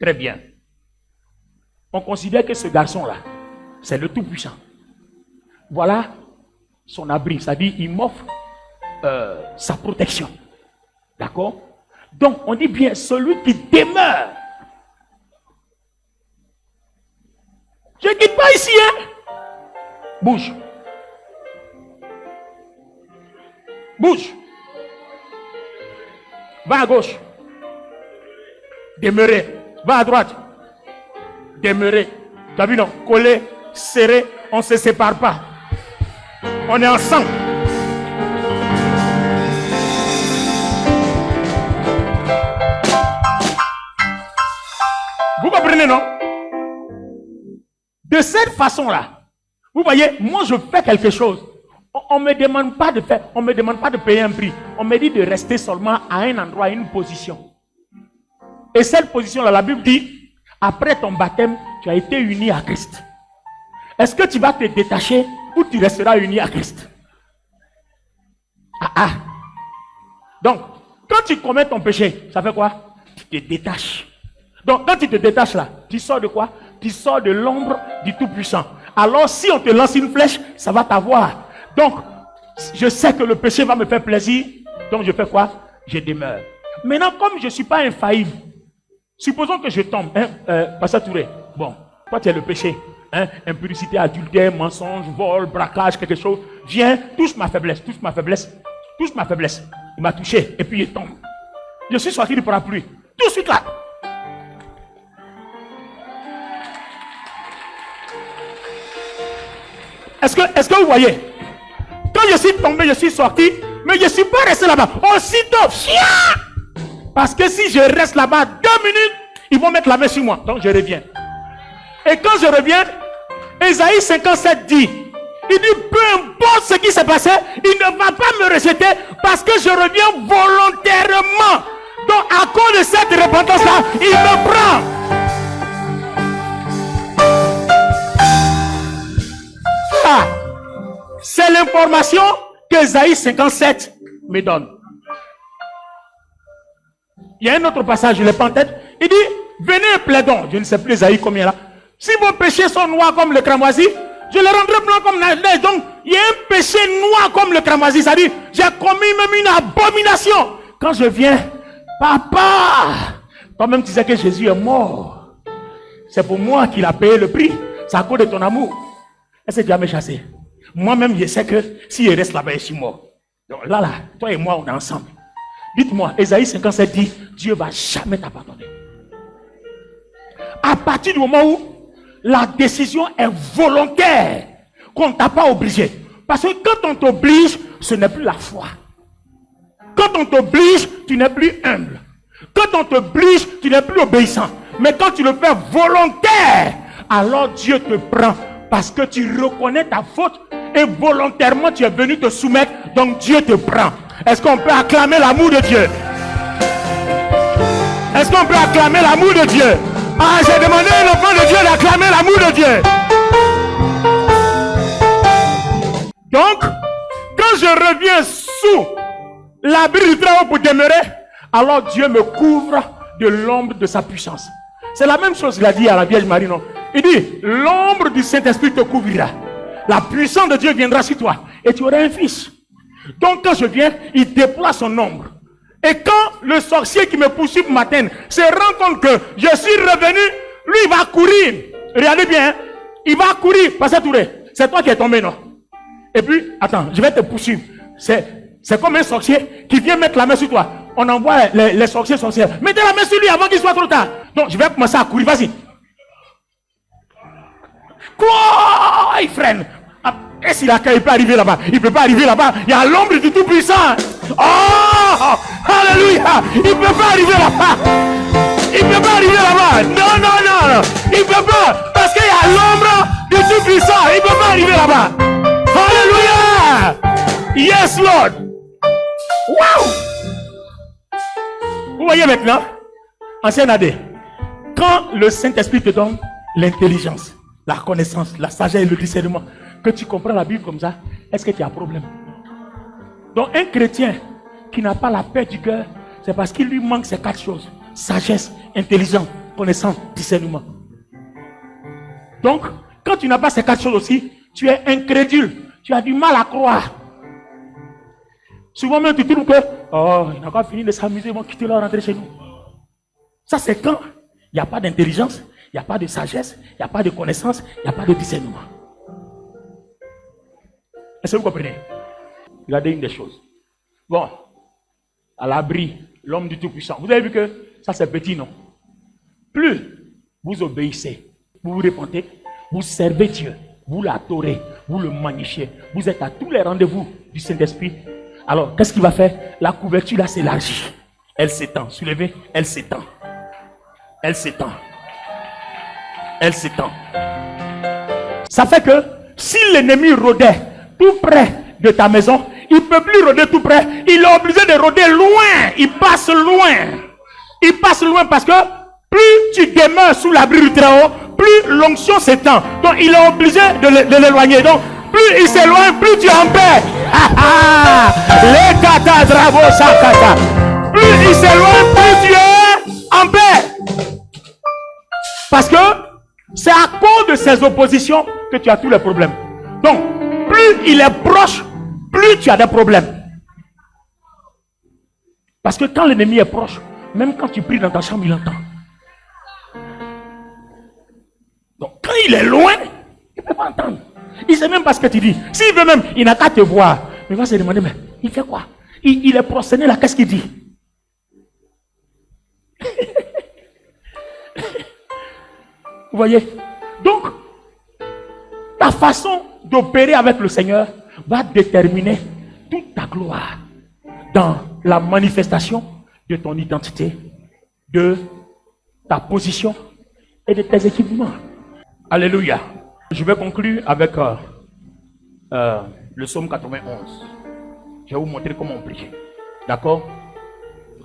Très bien. On considère que ce garçon-là, c'est le Tout-Puissant. Voilà son abri, c'est-à-dire il m'offre sa protection. D'accord? Donc on dit bien celui qui demeure. Je ne quitte pas ici, hein? Bouge. Bouge. Va à gauche. Demeurer. Va à droite. Demeurer. Tu as vu non? Coller, serrer, on ne se sépare pas. On est ensemble. Vous comprenez, non? De cette façon-là, vous voyez, moi je fais quelque chose. On ne me demande pas de faire, on me demande pas de payer un prix. On me dit de rester seulement à un endroit, à une position. Et cette position-là, la Bible dit, après ton baptême, tu as été uni à Christ. Est-ce que tu vas te détacher ou tu resteras uni à Christ? Donc, quand tu commets ton péché, ça fait quoi? Tu te détaches. Donc, quand tu te détaches là, tu sors de quoi? Tu sors de l'ombre du Tout-Puissant. Alors, si on te lance une flèche, ça va t'avoir. Donc, je sais que le péché va me faire plaisir. Donc, je fais quoi? Je demeure. Maintenant, comme je ne suis pas infaillible, supposons que je tombe. Pasteur Touré, bon, toi tu es le péché. Impudicité, adultère, mensonge, vol, braquage, quelque chose. Viens, touche ma faiblesse, touche ma faiblesse, touche ma faiblesse. Il m'a touché et puis il tombe. Je suis sorti du parapluie. Tout de suite là. Est-ce que vous voyez? Quand je suis tombé, je suis sorti, mais je ne suis pas resté là-bas. Aussitôt, parce que si je reste là-bas 2 minutes, ils vont mettre la main sur moi. Donc je reviens. Et quand je reviens, Ésaïe 57 dit, il dit, peu importe ce qui s'est passé, il ne va pas me rejeter parce que je reviens volontairement. Donc à cause de cette repentance-là, il me prend. C'est l'information qu'Ésaïe 57 me donne. Il y a un autre passage, je ne l'ai pas en tête. Il dit, venez et plaidons. Je ne sais plus Ésaïe combien là. Si vos péchés sont noirs comme le cramoisi, je les rendrai blancs comme la neige. Donc, il y a un péché noir comme le cramoisi. C'est-à-dire, j'ai commis même une abomination. Quand je viens, papa, toi-même tu sais que Jésus est mort. C'est pour moi qu'il a payé le prix. C'est à cause de ton amour. Est-ce que tu vas me chasser? Moi-même, je sais que s'il reste là-bas, je suis mort. Donc là, toi et moi, on est ensemble. Dites-moi, Ésaïe 57 dit, Dieu ne va jamais t'abandonner. À partir du moment où la décision est volontaire, qu'on ne t'a pas obligé. Parce que quand on t'oblige, ce n'est plus la foi. Quand on t'oblige, tu n'es plus humble. Quand on t'oblige, tu n'es plus obéissant. Mais quand tu le fais volontaire, alors Dieu te prend. Parce que tu reconnais ta faute et volontairement tu es venu te soumettre, donc Dieu te prend. Est-ce qu'on peut acclamer l'amour de Dieu? Est-ce qu'on peut acclamer l'amour de Dieu? Ah, j'ai demandé à l'enfant de Dieu d'acclamer l'amour de Dieu. Donc, quand je reviens sous l'abri du Très-Haut pour demeurer, alors Dieu me couvre de l'ombre de sa puissance. C'est la même chose qu'il a dit à la Vierge Marie, non? Il dit, l'ombre du Saint-Esprit te couvrira. La puissance de Dieu viendra sur toi. Et tu auras un fils. Donc quand je viens, il déploie son ombre. Et quand le sorcier qui me poursuit m'atteint se rend compte que je suis revenu, lui il va courir. Regardez bien, hein? Il va courir. Pasteur Touré, c'est toi qui es tombé, non? Et puis, attends, je vais te poursuivre. C'est comme un sorcier qui vient mettre la main sur toi. On envoie les sorcières. Mettez la main sur lui avant qu'il soit trop tard. Donc, je vais commencer à courir. Vas-y. Quoi? Il freine. Et s'il peut arriver là-bas? Il ne peut pas arriver là-bas. Il y a l'ombre du Tout-Puissant. Oh! Alléluia! Il ne peut pas arriver là-bas. Il ne peut pas arriver là-bas. Non. Il ne peut pas. Parce qu'il y a l'ombre du Tout-Puissant. Il ne peut pas arriver là-bas. Alléluia! Yes, Lord. Wow! Vous voyez maintenant, ancien AD, quand le Saint-Esprit te donne l'intelligence, la connaissance, la sagesse et le discernement, que tu comprends la Bible comme ça, est-ce que tu as un problème? Donc un chrétien qui n'a pas la paix du cœur, c'est parce qu'il lui manque ces 4 choses. Sagesse, intelligence, connaissance, discernement. Donc, quand tu n'as pas ces 4 choses aussi, tu es incrédule. Tu as du mal à croire. Souvent même tu trouves que, oh, ils n'ont pas fini de s'amuser, ils vont quitter leur rentrer chez nous. Ça c'est quand il n'y a pas d'intelligence, il n'y a pas de sagesse, il n'y a pas de connaissance, il n'y a pas de discernement. Est-ce que vous comprenez? Regardez une des choses. Bon, à l'abri, l'homme du Tout-Puissant. Vous avez vu que ça c'est petit, non? Plus vous obéissez, vous vous repentez, vous servez Dieu, vous l'adorez, vous le magnifiez, vous êtes à tous les rendez-vous du Saint-Esprit. Alors, qu'est-ce qu'il va faire? La couverture là s'élargit. Elle s'étend. Soulevez, elle s'étend. Elle s'étend. Elle s'étend. Ça fait que si l'ennemi rôdait tout près de ta maison, il ne peut plus rôder tout près. Il est obligé de rôder loin. Il passe loin. Il passe loin parce que plus tu demeures sous l'abri du Très-Haut, plus l'onction s'étend. Donc, il est obligé de l'éloigner. Donc, plus il s'éloigne, plus tu es en paix. Les kata dravo sakata. Plus il s'éloigne, plus tu es en paix. Parce que c'est à cause de ces oppositions que tu as tous les problèmes. Donc, plus il est proche, plus tu as des problèmes. Parce que quand l'ennemi est proche, même quand tu pries dans ta chambre, il entend. Donc, quand il est loin, il ne peut pas entendre. Il ne sait même pas ce que tu dis. S'il veut même, il n'a qu'à te voir. Mais il va se demander, mais il fait quoi? Il est prosterné là, qu'est-ce qu'il dit? Vous voyez? Donc, ta façon d'opérer avec le Seigneur va déterminer toute ta gloire dans la manifestation de ton identité, de ta position et de tes équipements. Alléluia. Je vais conclure avec le psaume 91. Je vais vous montrer comment on prie. D'accord?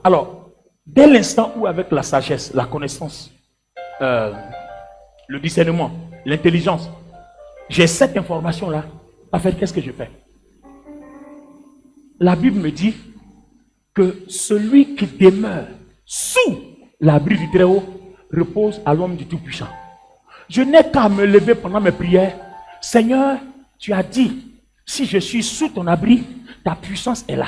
Alors, dès l'instant où avec la sagesse, la connaissance, le discernement, l'intelligence, j'ai cette information-là, en fait, qu'est-ce que je fais? La Bible me dit que celui qui demeure sous l'abri du Très-Haut repose à l'homme du Tout-Puissant. Je n'ai qu'à me lever pendant mes prières. Seigneur, tu as dit, si je suis sous ton abri, ta puissance est là.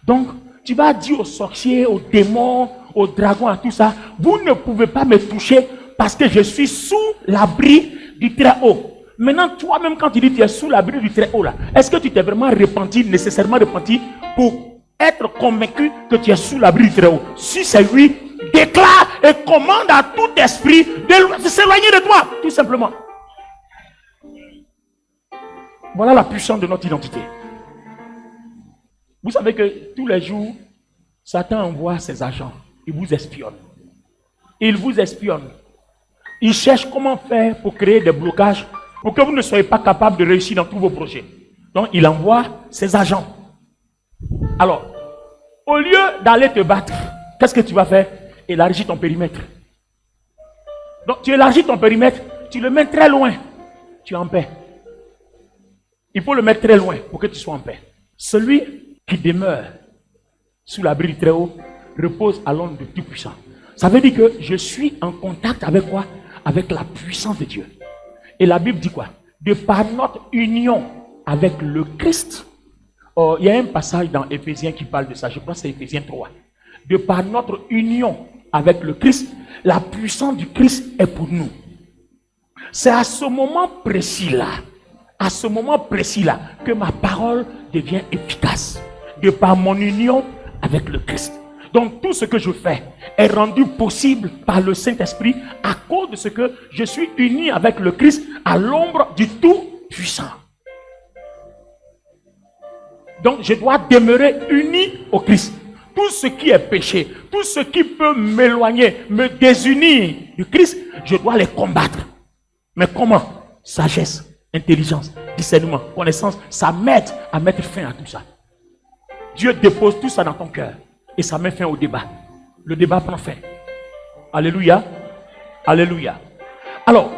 Donc, tu vas dire aux sorciers, aux démons, aux dragons, à tout ça, vous ne pouvez pas me toucher parce que je suis sous l'abri du Très-Haut. Maintenant, toi-même, quand tu dis que tu es sous l'abri du Très-Haut, là, est-ce que tu t'es vraiment repenti, nécessairement repenti, pour être convaincu que tu es sous l'abri du Très-Haut? Si c'est lui, déclare et commande à tout esprit de s'éloigner de toi, tout simplement. Voilà la puissance de notre identité. Vous savez que tous les jours, Satan envoie ses agents. Il vous espionne. Il vous espionne. Il cherche comment faire pour créer des blocages pour que vous ne soyez pas capable de réussir dans tous vos projets. Donc, il envoie ses agents. Alors, au lieu d'aller te battre, qu'est-ce que tu vas faire? Élargis ton périmètre. Donc, tu élargis ton périmètre, tu le mets très loin. Tu es en paix. Il faut le mettre très loin pour que tu sois en paix. Celui qui demeure sous l'abri du Très-Haut repose à l'ombre du Tout-Puissant. Ça veut dire que je suis en contact avec quoi? Avec la puissance de Dieu. Et la Bible dit quoi? De par notre union avec le Christ. Oh, il y a un passage dans Éphésiens qui parle de ça. Je crois que c'est Éphésiens 3. De par notre union avec le Christ, la puissance du Christ est pour nous. C'est à ce moment précis-là, que ma parole devient efficace. De par mon union avec le Christ. Donc tout ce que je fais est rendu possible par le Saint-Esprit à cause de ce que je suis uni avec le Christ à l'ombre du Tout-Puissant. Donc je dois demeurer uni au Christ. Tout ce qui est péché, tout ce qui peut m'éloigner, me désunir du Christ, je dois les combattre. Mais comment? Sagesse, intelligence, discernement, connaissance, ça m'aide à mettre fin à tout ça. Dieu dépose tout ça dans ton cœur et ça met fin au débat. Le débat prend fin. Alléluia. Alléluia. Alors,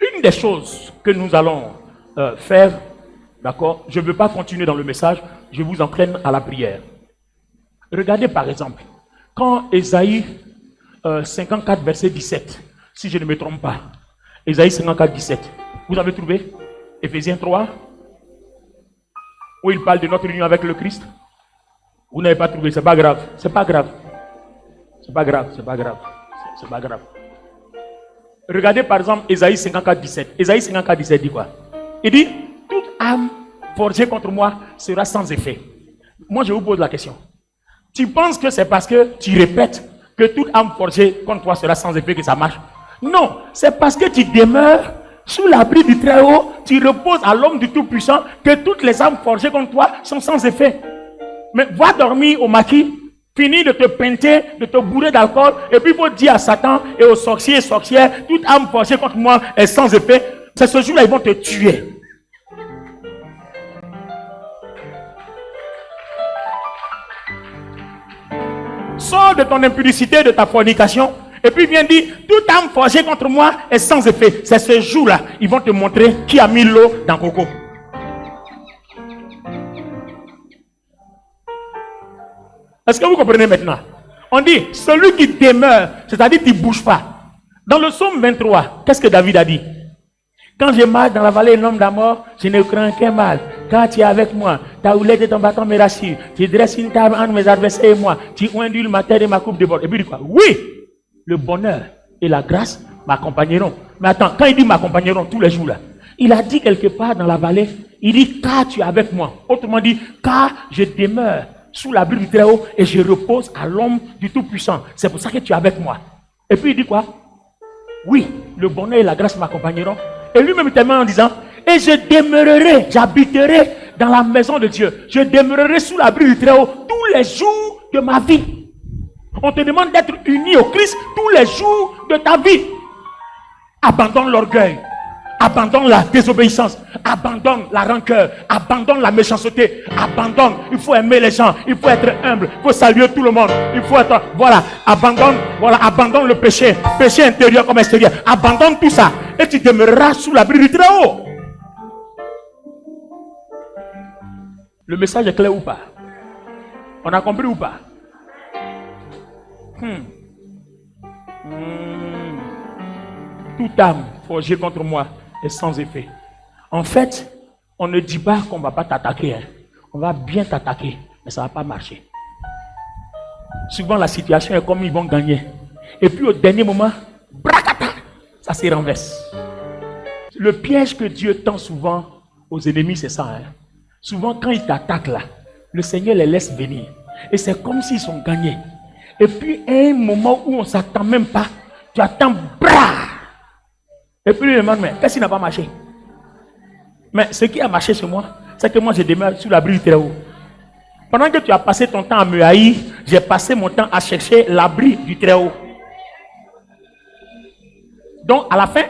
une des choses que nous allons faire, d'accord, je ne veux pas continuer dans le message, je vous entraîne à la prière. Regardez par exemple, quand Ésaïe 54, verset 17, si je ne me trompe pas, Ésaïe 54, 17, vous avez trouvé Éphésiens 3, où il parle de notre union avec le Christ. Vous n'avez pas trouvé, c'est pas grave, c'est pas grave. C'est pas grave, c'est pas grave, c'est pas grave. Regardez par exemple Ésaïe 54, 17. Ésaïe 54, 17 dit quoi? Il dit, toute âme forgée contre moi sera sans effet. Moi je vous pose la question. Tu penses que c'est parce que tu répètes que toute âme forgée contre toi sera sans effet que ça marche? Non, c'est parce que tu demeures sous l'abri du Très-Haut, tu reposes à l'homme du Tout-Puissant, que toutes les âmes forgées contre toi sont sans effet. Mais va dormir au maquis, finis de te peinter, de te bourrer d'alcool, et puis il faut dire à Satan et aux sorciers et sorcières, toute âme forgée contre moi est sans effet. C'est ce jour-là, ils vont te tuer. Sors de ton impudicité, de ta fornication, et puis viens dire, toute âme forgée contre moi est sans effet. C'est ce jour-là, ils vont te montrer qui a mis l'eau dans Coco. Est-ce que vous comprenez maintenant? On dit, celui qui demeure, c'est-à-dire qui ne bouge pas. Dans le psaume 23, qu'est-ce que David a dit? Quand je marche dans la vallée de l'homme de la mort, je ne crains qu'un mal. Quand tu es avec moi, ta houlette et ton bâton me rassurent. Tu dresses une table entre mes adversaires et moi. Tu induis ma terre et ma coupe déborde. Et puis il dit quoi? Oui, le bonheur et la grâce m'accompagneront. Mais attends, quand il dit m'accompagneront tous les jours là, il a dit quelque part dans la vallée, il dit car tu es avec moi. Autrement dit, car je demeure sous l'abri du Très-Haut et je repose à l'homme du Tout-Puissant. C'est pour ça que tu es avec moi. Et puis il dit quoi? Oui, le bonheur et la grâce m'accompagneront. Et lui-même termine en disant, et je demeurerai, j'habiterai dans la maison de Dieu. Je demeurerai sous l'abri du Très-Haut tous les jours de ma vie. On te demande d'être uni au Christ tous les jours de ta vie. Abandonne l'orgueil. Abandonne la désobéissance, abandonne la rancœur, abandonne la méchanceté, abandonne, il faut aimer les gens, il faut être humble, il faut saluer tout le monde, il faut être, abandonne le péché, péché intérieur comme extérieur, abandonne tout ça et tu demeureras sous l'abri du Très-Haut. Le message est clair ou pas? On a compris ou pas? Toute âme forgée contre moi est sans effet. En fait, on ne dit pas qu'on ne va pas t'attaquer. Hein. On va bien t'attaquer, mais ça ne va pas marcher. Souvent, la situation est comme ils vont gagner. Et puis, au dernier moment, bracata, ça se renverse. Le piège que Dieu tend souvent aux ennemis, c'est ça. Hein. Souvent, quand ils t'attaquent là, le Seigneur les laisse venir. Et c'est comme s'ils sont gagnés. Et puis, à un moment où on ne s'attend même pas, tu attends, bras. Et puis lui demande, mais qu'est-ce qui n'a pas marché? Mais ce qui a marché chez moi, c'est que moi je demeure sous l'abri du Très-Haut. Pendant que tu as passé ton temps à me haïr, j'ai passé mon temps à chercher l'abri du Très-Haut. Donc à la fin,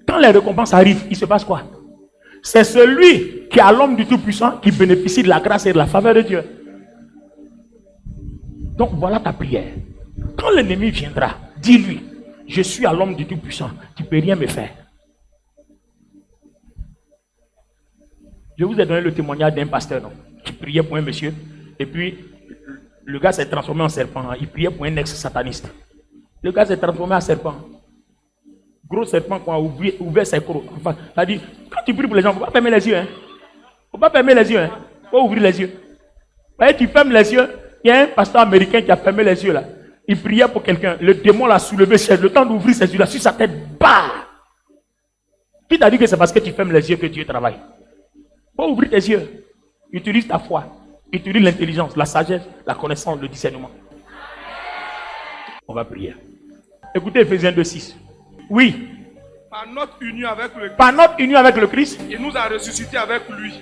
quand les récompenses arrivent, il se passe quoi? C'est celui qui a l'homme du Tout-Puissant qui bénéficie de la grâce et de la faveur de Dieu. Donc voilà ta prière. Quand l'ennemi viendra, dis-lui, je suis à l'homme du Tout-Puissant, tu ne peux rien me faire. Je vous ai donné le témoignage d'un pasteur qui priait pour un monsieur. Et puis, Le gars s'est transformé en serpent. Il priait pour un ex-sataniste. Le gars s'est transformé en serpent. Gros serpent qui a ouvert ses crocs. Enfin, ça dit, quand tu pries pour les gens, il ne faut pas fermer les yeux. Il ne faut pas fermer les yeux. Il faut ouvrir les yeux. Vous voyez, tu fermes les yeux. Il y a un pasteur américain qui a fermé les yeux là. Il priait pour quelqu'un. Le démon l'a soulevé. C'est le temps d'ouvrir ses yeux là. Sur sa tête, bah! Qui t'a dit que c'est parce que tu fermes les yeux que Dieu travaille? Il faut ouvrir tes yeux. Utilise ta foi. Utilise l'intelligence, la sagesse, la connaissance, le discernement. On va prier. Écoutez Ephésiens 2:6. Oui. Par notre union avec le Christ. Par notre union avec le Christ. Il nous a ressuscités avec lui.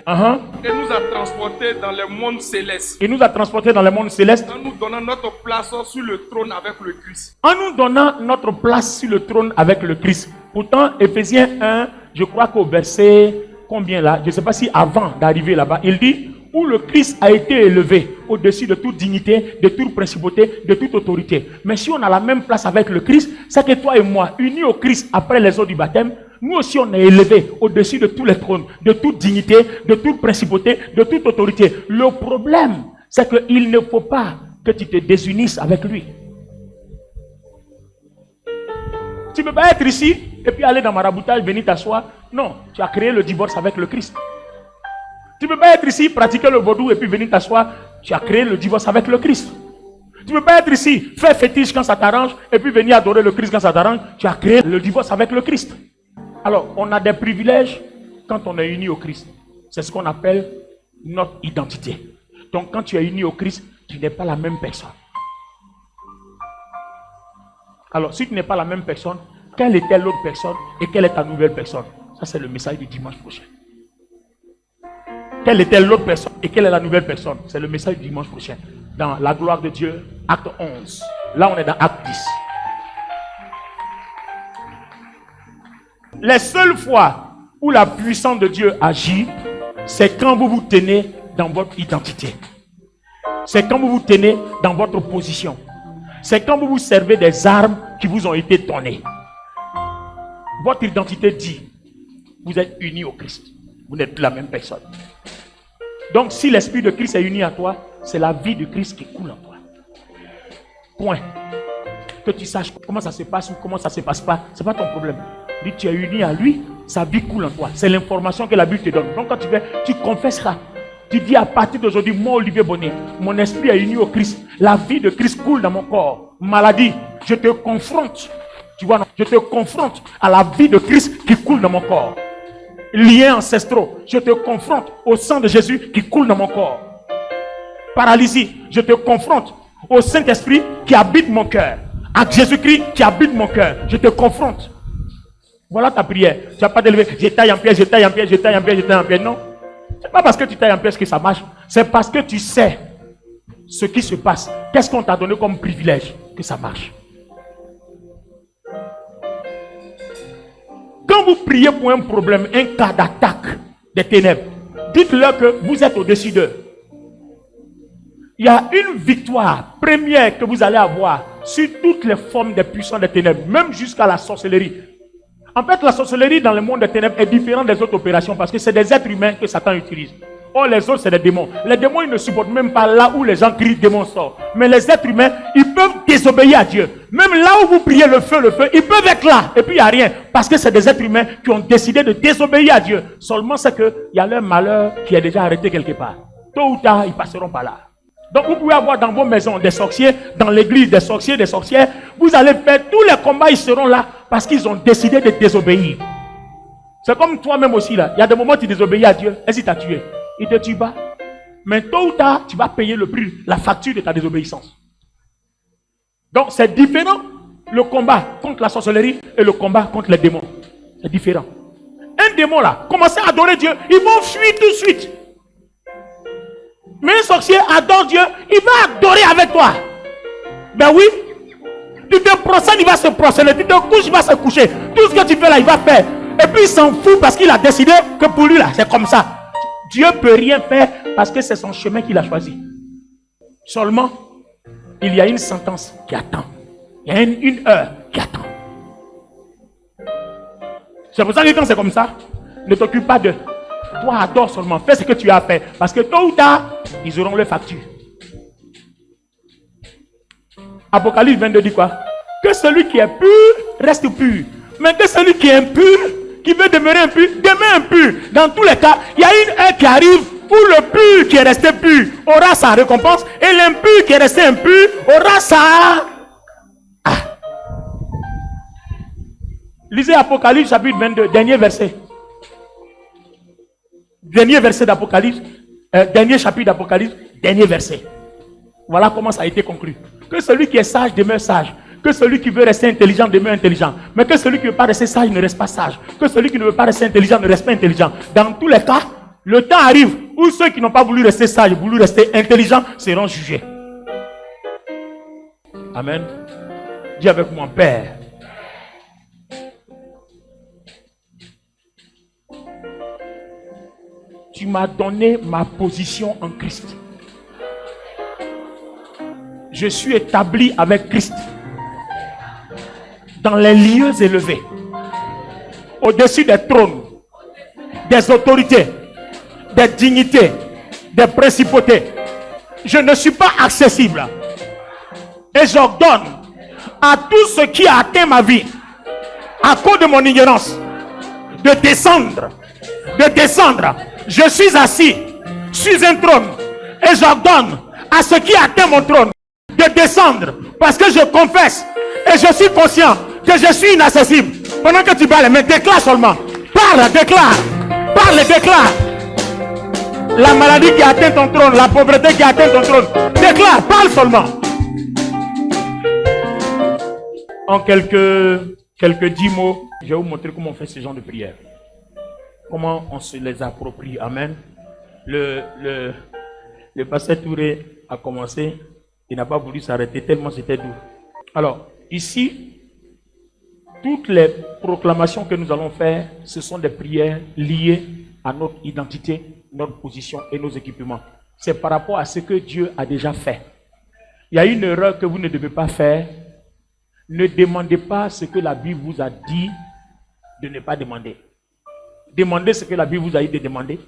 Et Et nous a transportés dans les mondes célestes. il nous a transportés dans le monde céleste. En nous donnant notre place sur le trône avec le Christ. En nous donnant notre place sur le trône avec le Christ. Pourtant, Ephésiens 1, je crois qu'au verset, combien là? Je ne sais pas si avant d'arriver là-bas, il dit, où le Christ a été élevé au-dessus de toute dignité, de toute principauté, de toute autorité. Mais si on a la même place avec le Christ, c'est que toi et moi, unis au Christ après les eaux du baptême, nous aussi on est élevés au-dessus de tous les trônes, de toute dignité, de toute principauté, de toute autorité. Le problème, c'est qu'il ne faut pas que tu te désunisses avec lui. Tu ne peux pas être ici et puis aller dans maraboutage, venir t'asseoir. Non, tu as créé le divorce avec le Christ. Tu ne peux pas être ici, pratiquer le vaudou et puis venir t'asseoir. Tu as créé le divorce avec le Christ. Tu ne peux pas être ici, faire fétiche quand ça t'arrange et puis venir adorer le Christ quand ça t'arrange. Tu as créé le divorce avec le Christ. Alors, on a des privilèges quand on est uni au Christ. C'est ce qu'on appelle notre identité. Donc, quand tu es uni au Christ, tu n'es pas la même personne. Alors, si tu n'es pas la même personne, quelle était l'autre personne et quelle est ta nouvelle personne? Ça, c'est le message du dimanche prochain. Quelle était l'autre personne et quelle est la nouvelle personne? C'est le message du dimanche prochain. Dans la gloire de Dieu, acte 11. Là, on est dans acte 10. Les seules fois où la puissance de Dieu agit, c'est quand vous vous tenez dans votre identité. C'est quand vous vous tenez dans votre position. C'est quand vous vous servez des armes qui vous ont été données. Votre identité dit, vous êtes unis au Christ. Vous n'êtes plus la même personne. Donc, si l'Esprit de Christ est uni à toi, c'est la vie de Christ qui coule en toi. Point. Que tu saches comment ça se passe ou comment ça ne se passe pas, ce n'est pas ton problème. Dis, tu es uni à lui, sa vie coule en toi. C'est l'information que la Bible te donne. Donc, quand tu fais, tu confesseras. Tu dis à partir d'aujourd'hui, moi, Olivier Bonnet, mon esprit est uni au Christ. La vie de Christ coule dans mon corps. Maladie, je te confronte. Tu vois, non? Je te confronte à la vie de Christ qui coule dans mon corps. Liens ancestraux, je te confronte au sang de Jésus qui coule dans mon corps. Paralysie, je te confronte au Saint-Esprit qui habite mon cœur. À Jésus-Christ qui habite mon cœur. Je te confronte. Voilà ta prière. Tu n'as pas d'élever. Je taille en pierre, je taille en pierre, je taille en pierre, je taille en pierre. Non. C'est pas parce que tu tailles en pierre que ça marche. C'est parce que tu sais ce qui se passe. Qu'est-ce qu'on t'a donné comme privilège que ça marche. Quand vous priez pour un problème, un cas d'attaque des ténèbres, dites-leur que vous êtes au-dessus d'eux. Il y a une victoire première que vous allez avoir sur toutes les formes des puissants des ténèbres, même jusqu'à la sorcellerie. En fait, la sorcellerie dans le monde des ténèbres est différente des autres opérations parce que c'est des êtres humains que Satan utilise. Or, les autres, c'est des démons. Les démons, ils ne supportent même pas là où les gens crient démon sort. Mais les êtres humains, ils peuvent désobéir à Dieu. Même là où vous priez le feu, ils peuvent être là. Et puis, il n'y a rien. Parce que c'est des êtres humains qui ont décidé de désobéir à Dieu. Seulement, c'est qu'il y a leur malheur qui est déjà arrêté quelque part. Tôt ou tard, ils passeront par là. Donc, vous pouvez avoir dans vos maisons des sorciers, dans l'église des sorciers, des sorcières. Vous allez faire tous les combats, ils seront là parce qu'ils ont décidé de désobéir. C'est comme toi-même aussi là. Il y a des moments où tu désobéis à Dieu. Est-ce qu'il t'a tué? Il ne te tue pas. Mais tôt ou tard, tu vas payer le prix, la facture de ta désobéissance. Donc, c'est différent le combat contre la sorcellerie et le combat contre les démons. C'est différent. Un démon là, commencez à adorer Dieu, ils vont fuir tout de suite. Mais un sorcier adore Dieu, il va adorer avec toi. Ben oui. Tu te procèdes, il va se procéder. Tu te couches, il va se coucher. Tout ce que tu fais là, il va faire. Et puis il s'en fout parce qu'il a décidé que pour lui là, c'est comme ça. Dieu ne peut rien faire parce que c'est son chemin qu'il a choisi. Seulement, il y a une sentence qui attend. Il y a une heure qui attend. C'est pour ça que quand c'est comme ça, ne t'occupe pas de... Toi, adore seulement. Fais ce que tu as à faire. Parce que tôt ou tard, ils auront leur facture. Apocalypse 22 dit quoi? Que celui qui est pur reste pur. Mais que celui qui est impur, qui veut demeurer impur, demeure impur. Dans tous les cas, il y a une heure qui arrive où le pur qui est resté pur aura sa récompense et l'impur qui est resté impur aura sa... Lisez Apocalypse chapitre 22, dernier verset. Dernier verset d'Apocalypse, dernier chapitre d'Apocalypse, dernier verset. Voilà comment ça a été conclu. Que celui qui est sage demeure sage. Que celui qui veut rester intelligent demeure intelligent. Mais que celui qui ne veut pas rester sage ne reste pas sage. Que celui qui ne veut pas rester intelligent ne reste pas intelligent. Dans tous les cas, le temps arrive où ceux qui n'ont pas voulu rester sages, voulu rester intelligents, seront jugés. Amen. Dis avec moi, Père. Tu m'as donné ma position en Christ. Je suis établi avec Christ dans les lieux élevés, au-dessus des trônes, des autorités, des dignités, des principautés. Je ne suis pas accessible. Et j'ordonne à tout ce qui a atteint ma vie, à cause de mon ignorance, de descendre. De descendre. Je suis assis sur un trône. Et j'ordonne à ce qui atteint mon trône de descendre. Parce que je confesse et je suis conscient que je suis inaccessible. Pendant que tu parles, mais déclare seulement. Parle, déclare. Parle, déclare. La maladie qui atteint ton trône, la pauvreté qui atteint ton trône. Déclare, parle seulement. En quelques 10 mots, je vais vous montrer comment on fait ce genre de prière. Comment on se les approprie. Amen. Le pasteur Touré a commencé. Il n'a pas voulu s'arrêter tellement c'était doux. Alors, ici, toutes les proclamations que nous allons faire, ce sont des prières liées à notre identité, notre position et nos équipements. C'est par rapport à ce que Dieu a déjà fait. Il y a une erreur que vous ne devez pas faire. Ne demandez pas ce que la Bible vous a dit de ne pas demander. Demandez ce que la Bible vous a dit de demander.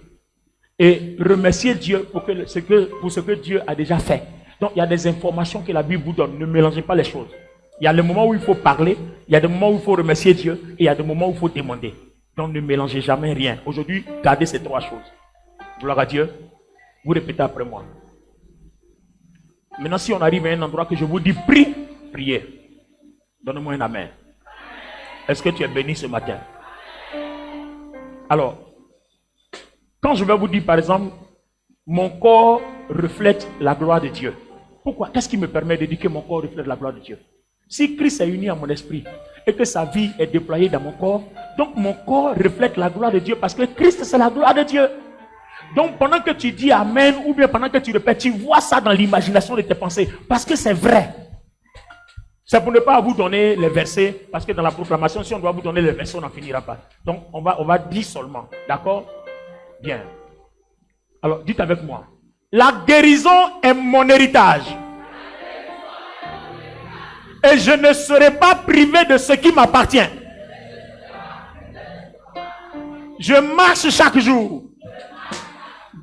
Et remerciez Dieu pour ce que Dieu a déjà fait. Donc, il y a des informations que la Bible vous donne. Ne mélangez pas les choses. Il y a des moments où il faut parler, il y a des moments où il faut remercier Dieu, et il y a des moments où il faut demander. Donc, ne mélangez jamais rien. Aujourd'hui, gardez ces trois choses. Gloire à Dieu. Vous répétez après moi. Maintenant, si on arrive à un endroit que je vous dis, prie, priez. Donne-moi un amen. Est-ce que tu es béni ce matin? Alors, quand je vais vous dire, par exemple, mon corps reflète la gloire de Dieu. Pourquoi? Qu'est-ce qui me permet de dire que mon corps reflète la gloire de Dieu? Si Christ est uni à mon esprit et que sa vie est déployée dans mon corps, donc mon corps reflète la gloire de Dieu parce que Christ c'est la gloire de Dieu. Donc pendant que tu dis Amen ou bien pendant que tu répètes, tu vois ça dans l'imagination de tes pensées parce que c'est vrai. C'est pour ne pas vous donner les versets parce que dans la proclamation, si on doit vous donner les versets, on n'en finira pas. Donc on va dire seulement. D'accord? Bien. Alors dites avec moi. La guérison est mon héritage. Et je ne serai pas privé de ce qui m'appartient. Je marche chaque jour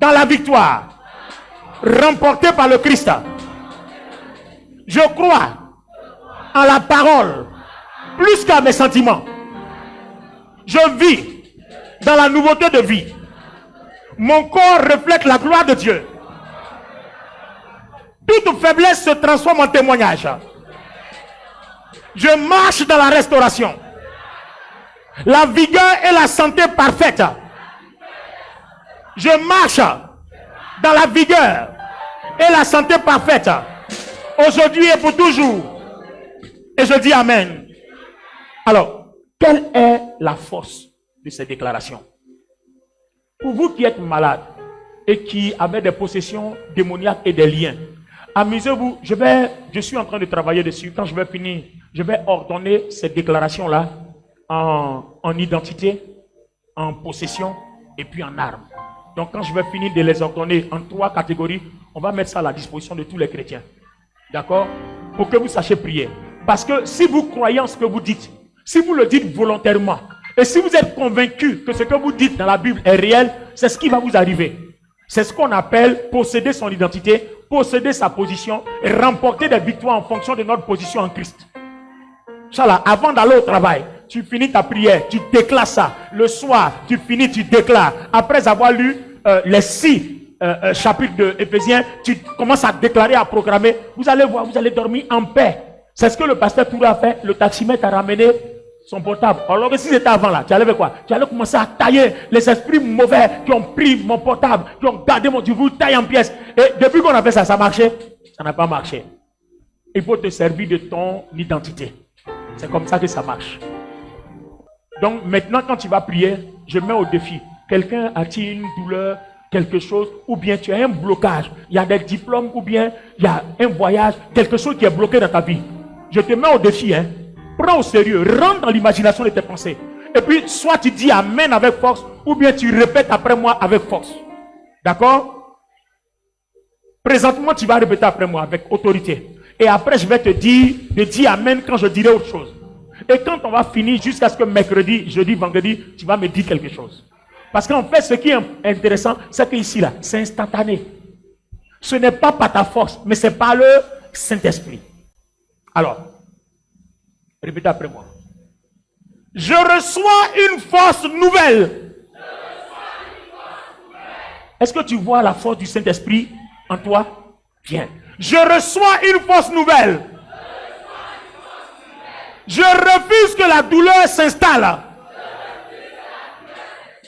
dans la victoire remportée par le Christ. Je crois en la parole plus qu'à mes sentiments. Je vis dans la nouveauté de vie. Mon corps reflète la gloire de Dieu. Toute faiblesse se transforme en témoignage. Je marche dans la restauration. La vigueur et la santé parfaite. Je marche dans la vigueur et la santé parfaite. Aujourd'hui et pour toujours. Et je dis Amen. Alors, quelle est la force de ces déclarations? Pour vous qui êtes malades et qui avez des possessions démoniaques et des liens, amusez-vous, je suis en train de travailler dessus. Quand je vais finir, je vais ordonner ces déclarations-là en identité, en possession et puis en armes. Donc quand je vais finir de les ordonner en 3 catégories, on va mettre ça à la disposition de tous les chrétiens. D'accord? Pour que vous sachiez prier. Parce que si vous croyez en ce que vous dites, si vous le dites volontairement, et si vous êtes convaincu que ce que vous dites dans la Bible est réel, c'est ce qui va vous arriver. C'est ce qu'on appelle posséder son identité, posséder sa position et remporter des victoires en fonction de notre position en Christ. Ça là, avant d'aller au travail, tu finis ta prière, tu déclares ça. Le soir, tu finis, tu déclares. Après avoir lu les 6 chapitres de Éphésiens, tu commences à déclarer, à programmer. Vous allez voir, vous allez dormir en paix. C'est ce que le pasteur Touré a fait. Le taximètre a ramené son portable. Alors que si c'était avant là, tu allais faire quoi? Tu allais commencer à tailler les esprits mauvais qui ont pris mon portable, qui ont gardé mon... Tu vous tailles en pièces. Et depuis qu'on a fait ça, ça marchait? Ça n'a pas marché. Il faut te servir de ton identité. C'est comme ça que ça marche. Donc maintenant, quand tu vas prier, je mets au défi. Quelqu'un a-t-il une douleur, quelque chose, ou bien tu as un blocage. Il y a des diplômes, ou bien il y a un voyage, quelque chose qui est bloqué dans ta vie. Je te mets au défi, hein. Prends au sérieux, rentre dans l'imagination de tes pensées. Et puis, soit tu dis Amen avec force, ou bien tu répètes après moi avec force. D'accord? Présentement, tu vas répéter après moi avec autorité. Et après, je vais te dire de dire Amen quand je dirai autre chose. Et quand on va finir, jusqu'à ce que mercredi, jeudi, vendredi, tu vas me dire quelque chose. Parce qu'en fait, ce qui est intéressant, c'est qu'ici, là, c'est instantané. Ce n'est pas par ta force, mais c'est par le Saint-Esprit. Alors, répétez après moi. Je reçois une force nouvelle. Est-ce que tu vois la force du Saint-Esprit en toi? Bien. Je reçois une force nouvelle. Je refuse que la douleur s'installe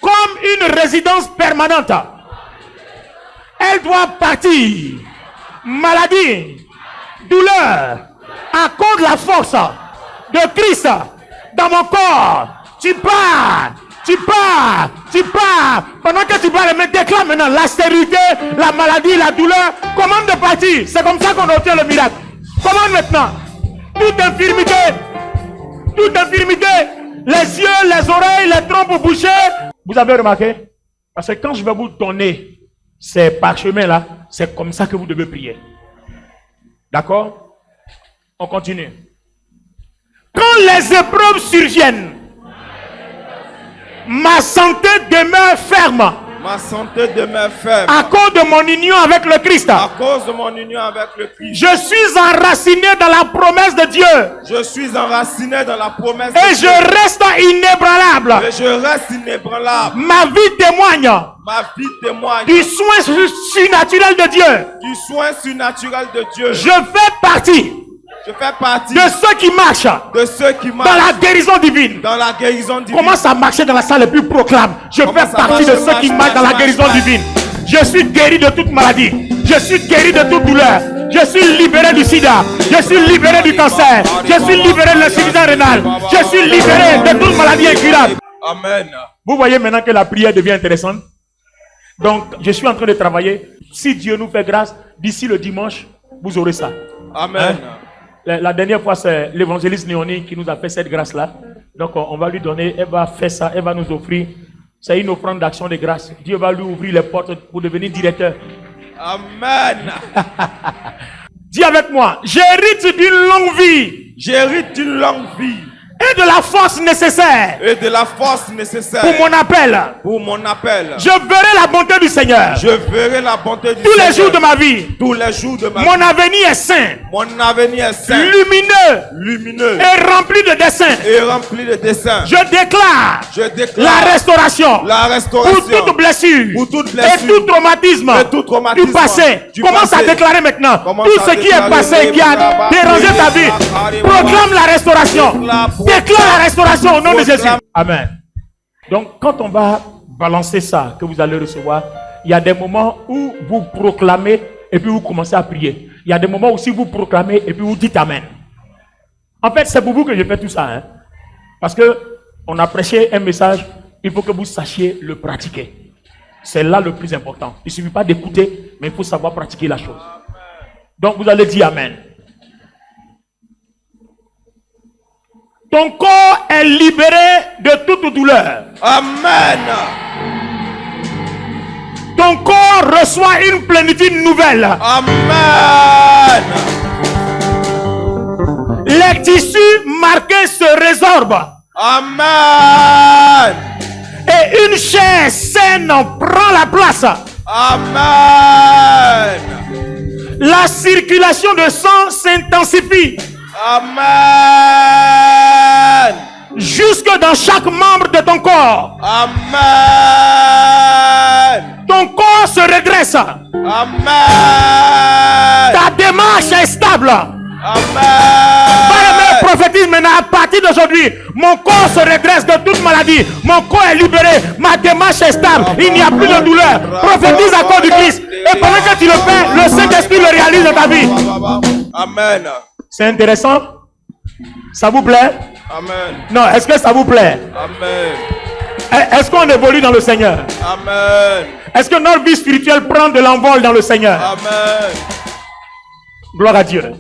comme une résidence permanente. Elle doit partir. Maladie, douleur, à cause de la force de Christ dans mon corps. Tu pars, tu pars, tu pars. Pendant que tu parles, mais déclare maintenant la stérilité, la maladie, la douleur. Commande de partir. C'est comme ça qu'on obtient le miracle. Commande maintenant. Toute infirmité, les yeux, les oreilles, les trompes bouchées. Vous avez remarqué? Parce que quand je vais vous donner ces parchemins-là, c'est comme ça que vous devez prier. D'accord? On continue. Quand les épreuves surviennent, ma santé demeure ferme. Ma santé demeure ferme. À cause de mon union avec le Christ. À cause de mon union avec le Christ. Je suis enraciné dans la promesse de Dieu. Je suis enraciné dans la promesse et de Dieu. je reste inébranlable. Et je reste inébranlable. Ma vie témoigne. Ma vie témoigne Du soin surnaturel de Dieu. du soin surnaturel de Dieu. Je fais partie Je fais partie de ceux qui marchent de ceux qui dans marchent la guérison divine. dans la guérison divine. Commence à marcher dans la salle et puis proclame. Je Commence fais à partie de marcher, ceux qui marche, marchent dans la marche, guérison marche. divine. Je suis guéri de toute maladie. Je suis guéri de toute douleur. Je suis libéré du sida. Je suis libéré du cancer. Je suis libéré de l'insuffisance rénale. Je suis libéré de toute maladie incurable. Amen. Vous voyez maintenant que la prière devient intéressante. Donc, je suis en train de travailler. Si Dieu nous fait grâce, d'ici le dimanche, vous aurez ça. Amen. La dernière fois, c'est l'évangéliste Léonie qui nous a fait cette grâce-là. Donc, on va lui donner, elle va faire ça, elle va nous offrir. C'est une offrande d'action de grâce. Dieu va lui ouvrir les portes pour devenir directeur. Amen. Dis avec moi, j'hérite d'une longue vie J'hérite d'une longue vie et de la force nécessaire et de la force nécessaire pour mon appel. pour mon appel. Je verrai la bonté du Seigneur Je verrai la bonté du tous Seigneur les jours de ma vie. tous les jours de ma Mon vie. avenir est saint, Mon avenir est saint, lumineux lumineux et rempli de desseins. et rempli de desseins. Je déclare Je la déclare restauration la pour restauration toute blessure pour toute et blessure tout traumatisme et tout traumatisme du passé. du Commence à passé. déclarer maintenant Commence tout ce à qui est déclarer passé, qui a dérangé ta vie. Proclame la restauration. Déclare la restauration au nom de Jésus. Amen. Donc, quand on va balancer ça que vous allez recevoir, il y a des moments où vous proclamez et puis vous commencez à prier. Il y a des moments aussi où vous proclamez et puis vous dites Amen. En fait, c'est pour vous que je fais tout ça. Hein? Parce que on a prêché un message, il faut que vous sachiez le pratiquer. C'est là le plus important. Il ne suffit pas d'écouter, mais il faut savoir pratiquer la chose. Donc, vous allez dire Amen. Ton corps est libéré de toute douleur. Amen. Ton corps reçoit une plénitude nouvelle. Amen. Les tissus marqués se résorbent. Amen. Et une chair saine prend la place. Amen. La circulation de sang s'intensifie. Amen. Jusque dans chaque membre de ton corps. Amen. Ton corps se redresse. Amen. Ta démarche est stable. Amen. Prophétise maintenant à partir d'aujourd'hui. Mon corps se redresse de toute maladie. Mon corps est libéré. Ma démarche est stable. Il n'y a plus de douleur. Prophétise à cause du Christ. Et pendant que tu le fais, le Saint-Esprit le réalise dans ta vie. Amen. C'est intéressant. Ça vous plaît? Amen. Non, est-ce que ça vous plaît? Amen. Est-ce qu'on évolue dans le Seigneur? Amen. Est-ce que notre vie spirituelle prend de l'envol dans le Seigneur? Amen. Gloire à Dieu.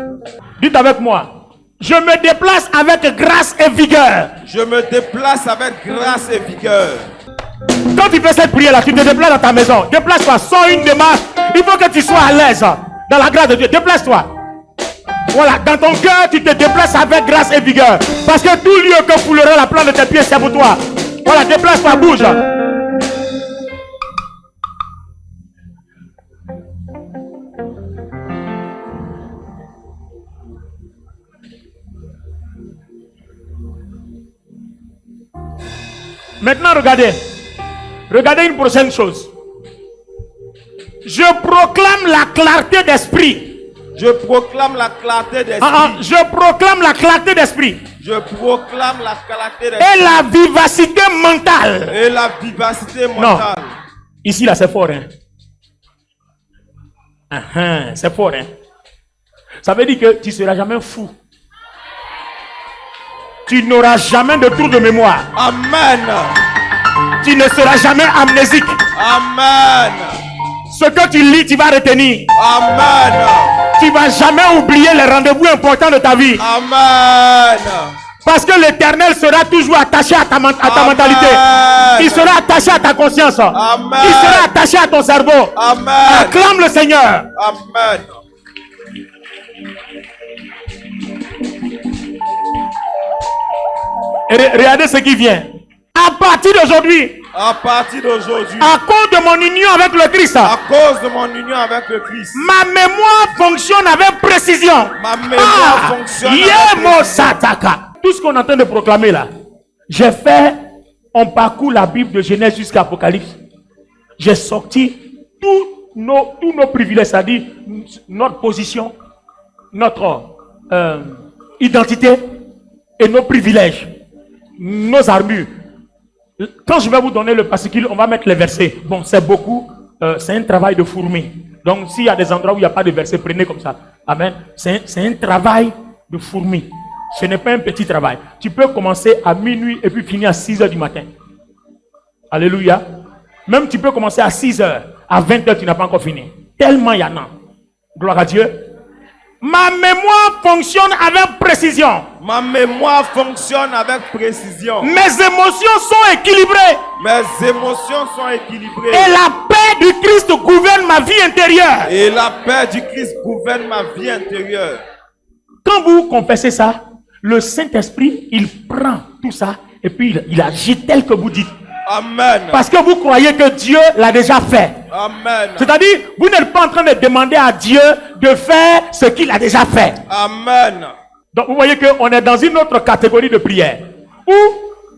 Dites avec moi. Je me déplace avec grâce et vigueur. Je me déplace avec grâce et vigueur. Quand tu fais cette prière là, tu te déplaces dans ta maison. Déplace-toi sans une démarche. Il faut que tu sois à l'aise dans la grâce de Dieu. Déplace-toi. Voilà, dans ton cœur, tu te déplaces avec grâce et vigueur. Parce que tout lieu que foulera la plante de tes pieds, c'est pour toi. Voilà, déplace-toi, bouge. Maintenant, regardez. Regardez une prochaine chose. Je proclame la clarté d'esprit. Je proclame la clarté d'esprit. Je proclame la clarté d'esprit. Je proclame la clarté d'esprit. Et la vivacité mentale. Et la vivacité mentale. Non. Ici, là, c'est fort. Hein? C'est fort. Hein? Ça veut dire que tu ne seras jamais fou. Tu n'auras jamais de trou de mémoire. Amen. Tu ne seras jamais amnésique. Amen. Ce que tu lis, tu vas retenir. Amen. Tu ne vas jamais oublier les rendez-vous importants de ta vie. Amen. Parce que l'Éternel sera toujours attaché à ta mentalité. Il sera attaché à ta conscience. Amen. Il sera attaché à ton cerveau. Amen. Acclame le Seigneur. Amen. Regardez ce qui vient. À partir d'aujourd'hui, à cause de mon union avec le Christ, à cause de mon union avec le Christ, ma mémoire fonctionne avec précision. Ma mémoire fonctionne avec précision. Tout ce qu'on est en train de proclamer là, on parcourt la Bible de Genèse jusqu'à Apocalypse. J'ai sorti tous nos privilèges, c'est-à-dire notre position, notre identité et nos privilèges, nos armures. Quand je vais vous donner le fascicule, on va mettre les versets. Bon, c'est beaucoup, c'est un travail de fourmi. Donc, s'il y a des endroits où il n'y a pas de versets, prenez comme ça. Amen. C'est un travail de fourmi. Ce n'est pas un petit travail. Tu peux commencer à minuit et puis finir à 6 heures du matin. Alléluia. Même tu peux commencer à 6 heures. À 20 heures, tu n'as pas encore fini. Tellement il y en a. Gloire à Dieu. Ma mémoire fonctionne avec précision. Ma mémoire fonctionne avec précision. Mes émotions sont équilibrées. Mes émotions sont équilibrées. Et la paix du Christ gouverne ma vie intérieure. Et la paix du Christ gouverne ma vie intérieure. Quand vous confessez ça, le Saint-Esprit, il prend tout ça et puis il agit tel que vous dites. Amen. Parce que vous croyez que Dieu l'a déjà fait. Amen. C'est-à-dire, vous n'êtes pas en train de demander à Dieu de faire ce qu'il a déjà fait. Amen. Donc vous voyez qu'on est dans une autre catégorie de prière où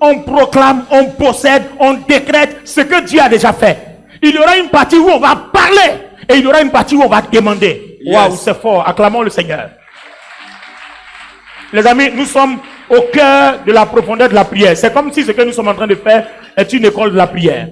on proclame, on possède, on décrète ce que Dieu a déjà fait. Il y aura une partie où on va parler et il y aura une partie où on va demander. Waouh, c'est fort. Acclamons le Seigneur. Les amis, nous sommes au cœur de la profondeur de la prière. C'est comme si ce que nous sommes en train de faire est une école de la prière.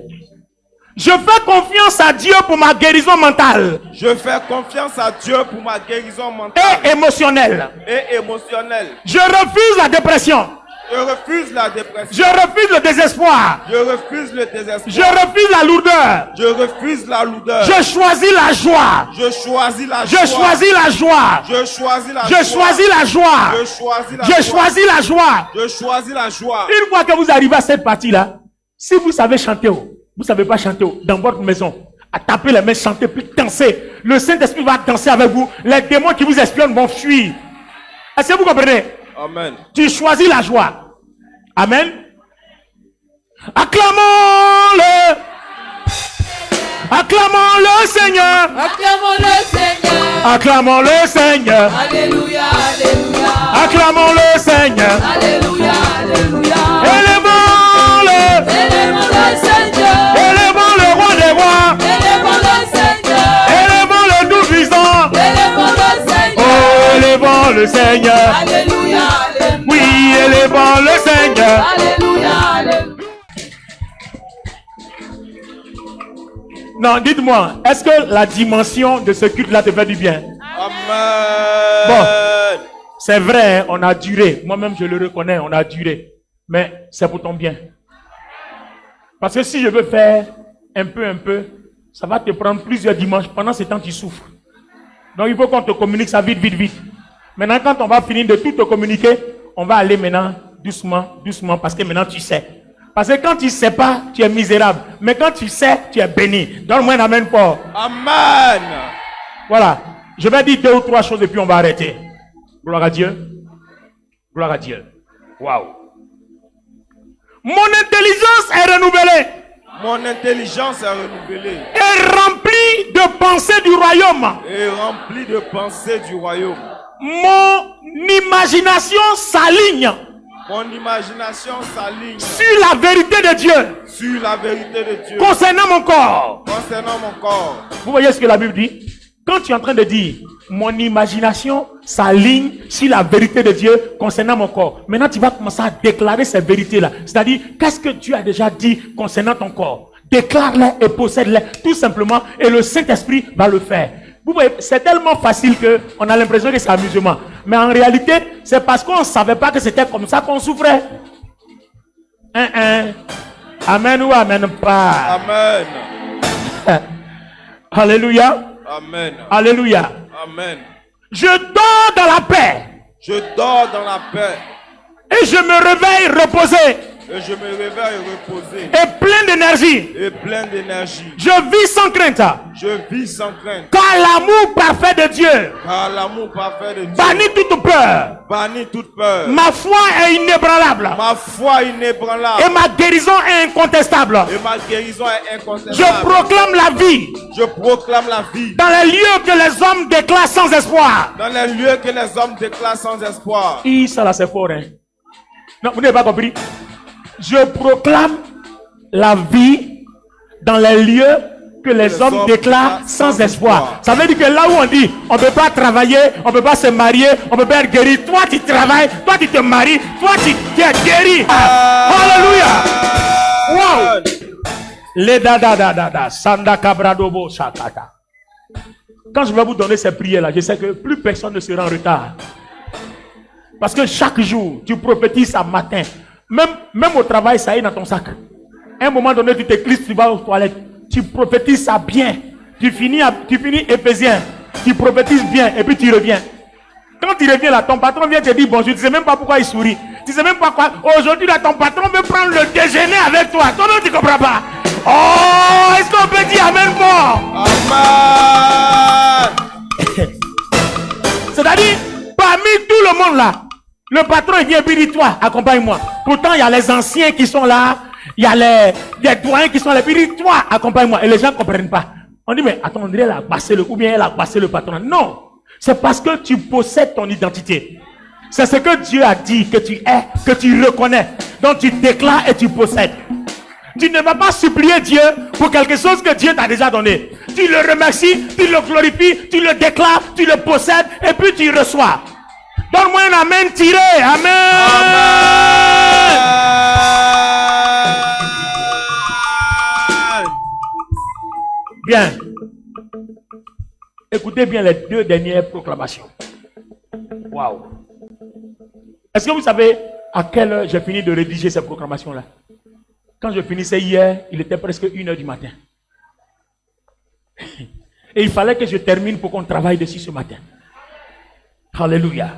Je fais confiance à Dieu pour ma guérison mentale. Je fais confiance à Dieu pour ma guérison mentale et émotionnelle. Et émotionnelle. Je refuse la dépression. Je refuse la dépression. Je refuse le désespoir. Je refuse le désespoir. Je refuse la lourdeur. Je refuse la lourdeur. Je choisis la joie. Je choisis la Je joie. choisis la joie. Je choisis la Je joie. choisis la joie. Je choisis la Je joie. choisis la joie. Je choisis la joie. Une fois que vous arrivez à cette partie-là, si vous savez chanter, vous ne savez pas chanter dans votre maison, à taper les mains, chanter, puis danser, le Saint-Esprit va danser avec vous. Les démons qui vous espionnent vont fuir. Est-ce que vous comprenez? Amen. Tu choisis la joie. Amen. Acclamons-le. Acclamons le Seigneur. Acclamons le Seigneur. Acclamons le Seigneur. Alléluia, alléluia. Acclamons le Seigneur. Alléluia, alléluia. Élémons-le. Élevons le Seigneur. Élémons le roi des rois. Élevons le Seigneur. Élémons le tout-puissant. Élevons le Seigneur. Oh, élévons le Seigneur. Alléluia, alléluia. Oui, élévons le Seigneur. Alléluia, alléluia. Non, dites-moi, est-ce que la dimension de ce culte-là te fait du bien? Amen. Bon, c'est vrai, hein, on a duré. Moi-même, je le reconnais, on a duré. Mais c'est pour ton bien. Parce que si je veux faire un peu, ça va te prendre plusieurs dimanches. Pendant ce temps, tu souffres. Donc, il faut qu'on te communique ça vite. Maintenant, quand on va finir de tout te communiquer, on va aller maintenant doucement, parce que maintenant, tu sais. Parce que quand tu ne sais pas, tu es misérable. Mais quand tu sais, tu es béni. Donne-moi un amen fort. Amen. Voilà. Je vais dire 2 ou 3 choses et puis on va arrêter. Gloire à Dieu. Gloire à Dieu. Waouh. Mon intelligence est renouvelée. Mon intelligence est renouvelée Est remplie de pensées du royaume. et remplie de pensées du royaume. Mon imagination s'aligne Mon imagination s'aligne sur la vérité de Dieu sur la vérité de Dieu concernant mon corps. concernant mon corps. Vous voyez ce que la Bible dit? Quand tu es en train de dire mon imagination s'aligne sur la vérité de Dieu concernant mon corps, maintenant tu vas commencer à déclarer ces vérités-là. C'est-à-dire, qu'est-ce que Dieu a déjà dit concernant ton corps? Déclare-les et possède-les tout simplement et le Saint-Esprit va le faire. Vous voyez, c'est tellement facile qu'on a l'impression que c'est amusement. Mais en réalité, c'est parce qu'on ne savait pas que c'était comme ça qu'on souffrait. Amen ou amen pas. Amen. Alléluia. Amen. Alléluia. Amen. Je dors dans la paix Je dors dans la paix et je me réveille reposé et je me réveille reposé et plein d'énergie. et plein d'énergie. Je vis sans crainte Je vis sans crainte car l'amour parfait de Dieu car l'amour parfait de Dieu bannit toute peur. bannit toute peur. Ma foi est inébranlable Ma foi inébranlable et ma guérison est incontestable. et ma guérison est Je incontestable. proclame la vie Je proclame la vie dans les lieux que les hommes déclarent sans espoir. dans les lieux que les hommes déclarent sans espoir. Ça là c'est fort, hein? Non, vous n'avez pas compris. Je proclame la vie dans les lieux que les hommes déclarent sans espoir. Ça veut dire que là où on dit on ne peut pas travailler, on ne peut pas se marier, on ne peut pas être guéri, toi tu travailles, toi tu te maries, toi tu es guéri. Alléluia. Wow. Les da sanda kabradobo shakata. Quand je vais vous donner ces prières là, je sais que plus personne ne sera en retard. Parce que chaque jour, tu prophétises à matin. Même au travail, ça est dans ton sac. À un moment donné, tu t'éclises, tu vas aux toilettes. Tu prophétises ça bien. Tu finis Éphésiens. Tu prophétises bien et puis tu reviens. Quand tu reviens là, ton patron vient te dire bonjour. Tu ne sais même pas pourquoi il sourit. Tu ne sais même pas quoi. Aujourd'hui, là, ton patron veut prendre le déjeuner avec toi. Toi-même, tu ne comprends pas. Oh, est-ce qu'on peut dire amen fort? Amen. C'est-à-dire, parmi tout le monde là, le patron il vient et dit toi, accompagne-moi. Pourtant, il y a les anciens qui sont là, il y a les doyens qui sont là, puis il dit toi, accompagne-moi. Et les gens ne comprennent pas. On dit, mais attends, elle a passé ou bien elle a passé le patron. Non, c'est parce que tu possèdes ton identité. C'est ce que Dieu a dit que tu es, que tu reconnais. Donc tu déclares et tu possèdes. Tu ne vas pas supplier Dieu pour quelque chose que Dieu t'a déjà donné. Tu le remercies, tu le glorifies, tu le déclares, tu le possèdes et puis tu reçois. Donne-moi un amen tiré. Amen. Bien. Écoutez bien les 2 dernières proclamations. Waouh. Est-ce que vous savez à quelle heure j'ai fini de rédiger ces proclamations-là? Quand je finissais hier, il était presque 1h du matin. Et il fallait que je termine pour qu'on travaille dessus ce matin. Alléluia.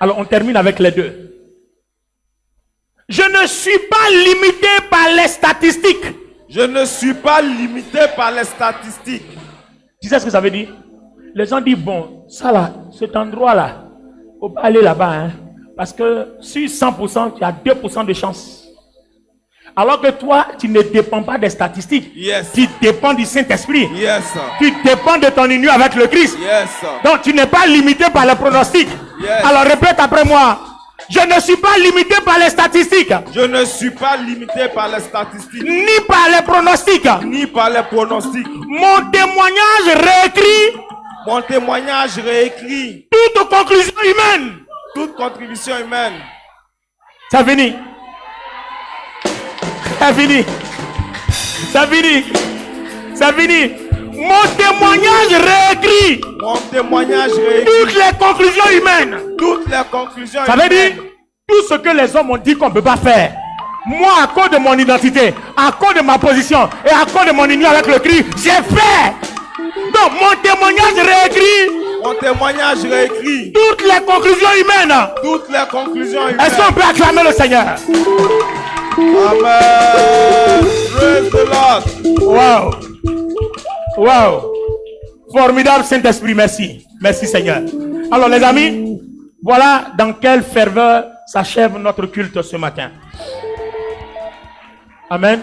Alors on termine avec les 2. Je ne suis pas limité par les statistiques. Je ne suis pas limité par les statistiques. Tu sais ce que ça veut dire? Les gens disent, bon, ça là, cet endroit-là, il ne faut pas aller là-bas. Hein, parce que sur 100%, tu as 2% de chance. Alors que toi, tu ne dépends pas des statistiques. Yes. Tu dépends du Saint-Esprit. Yes. Tu dépends de ton union avec le Christ. Yes. Donc tu n'es pas limité par les pronostics. Yes. Alors répète après moi. Je ne suis pas limité par les statistiques, Je ne suis pas limité par les statistiques, ni par les pronostics. ni par les pronostics. Mon témoignage réécrit Mon témoignage réécrit toute conclusion humaine. toute contribution humaine. Ça finit. Ça finit. Ça finit. Ça finit. Mon témoignage réécrit Mon témoignage réécrit toutes les conclusions humaines. toutes les conclusions Ça veut humaines. dire tout ce que les hommes ont dit qu'on ne peut pas faire. Moi, à cause de mon identité, à cause de ma position et à cause de mon union avec le Christ, j'ai fait. Donc, mon témoignage réécrit Mon témoignage réécrit toutes les conclusions humaines. toutes les conclusions humaines. Est-ce qu'on peut acclamer le Seigneur? Amen. Praise the Lord. Wow. Wow. Formidable Saint-Esprit, merci. Merci Seigneur. Alors les amis, voilà dans quelle ferveur s'achève notre culte ce matin. Amen.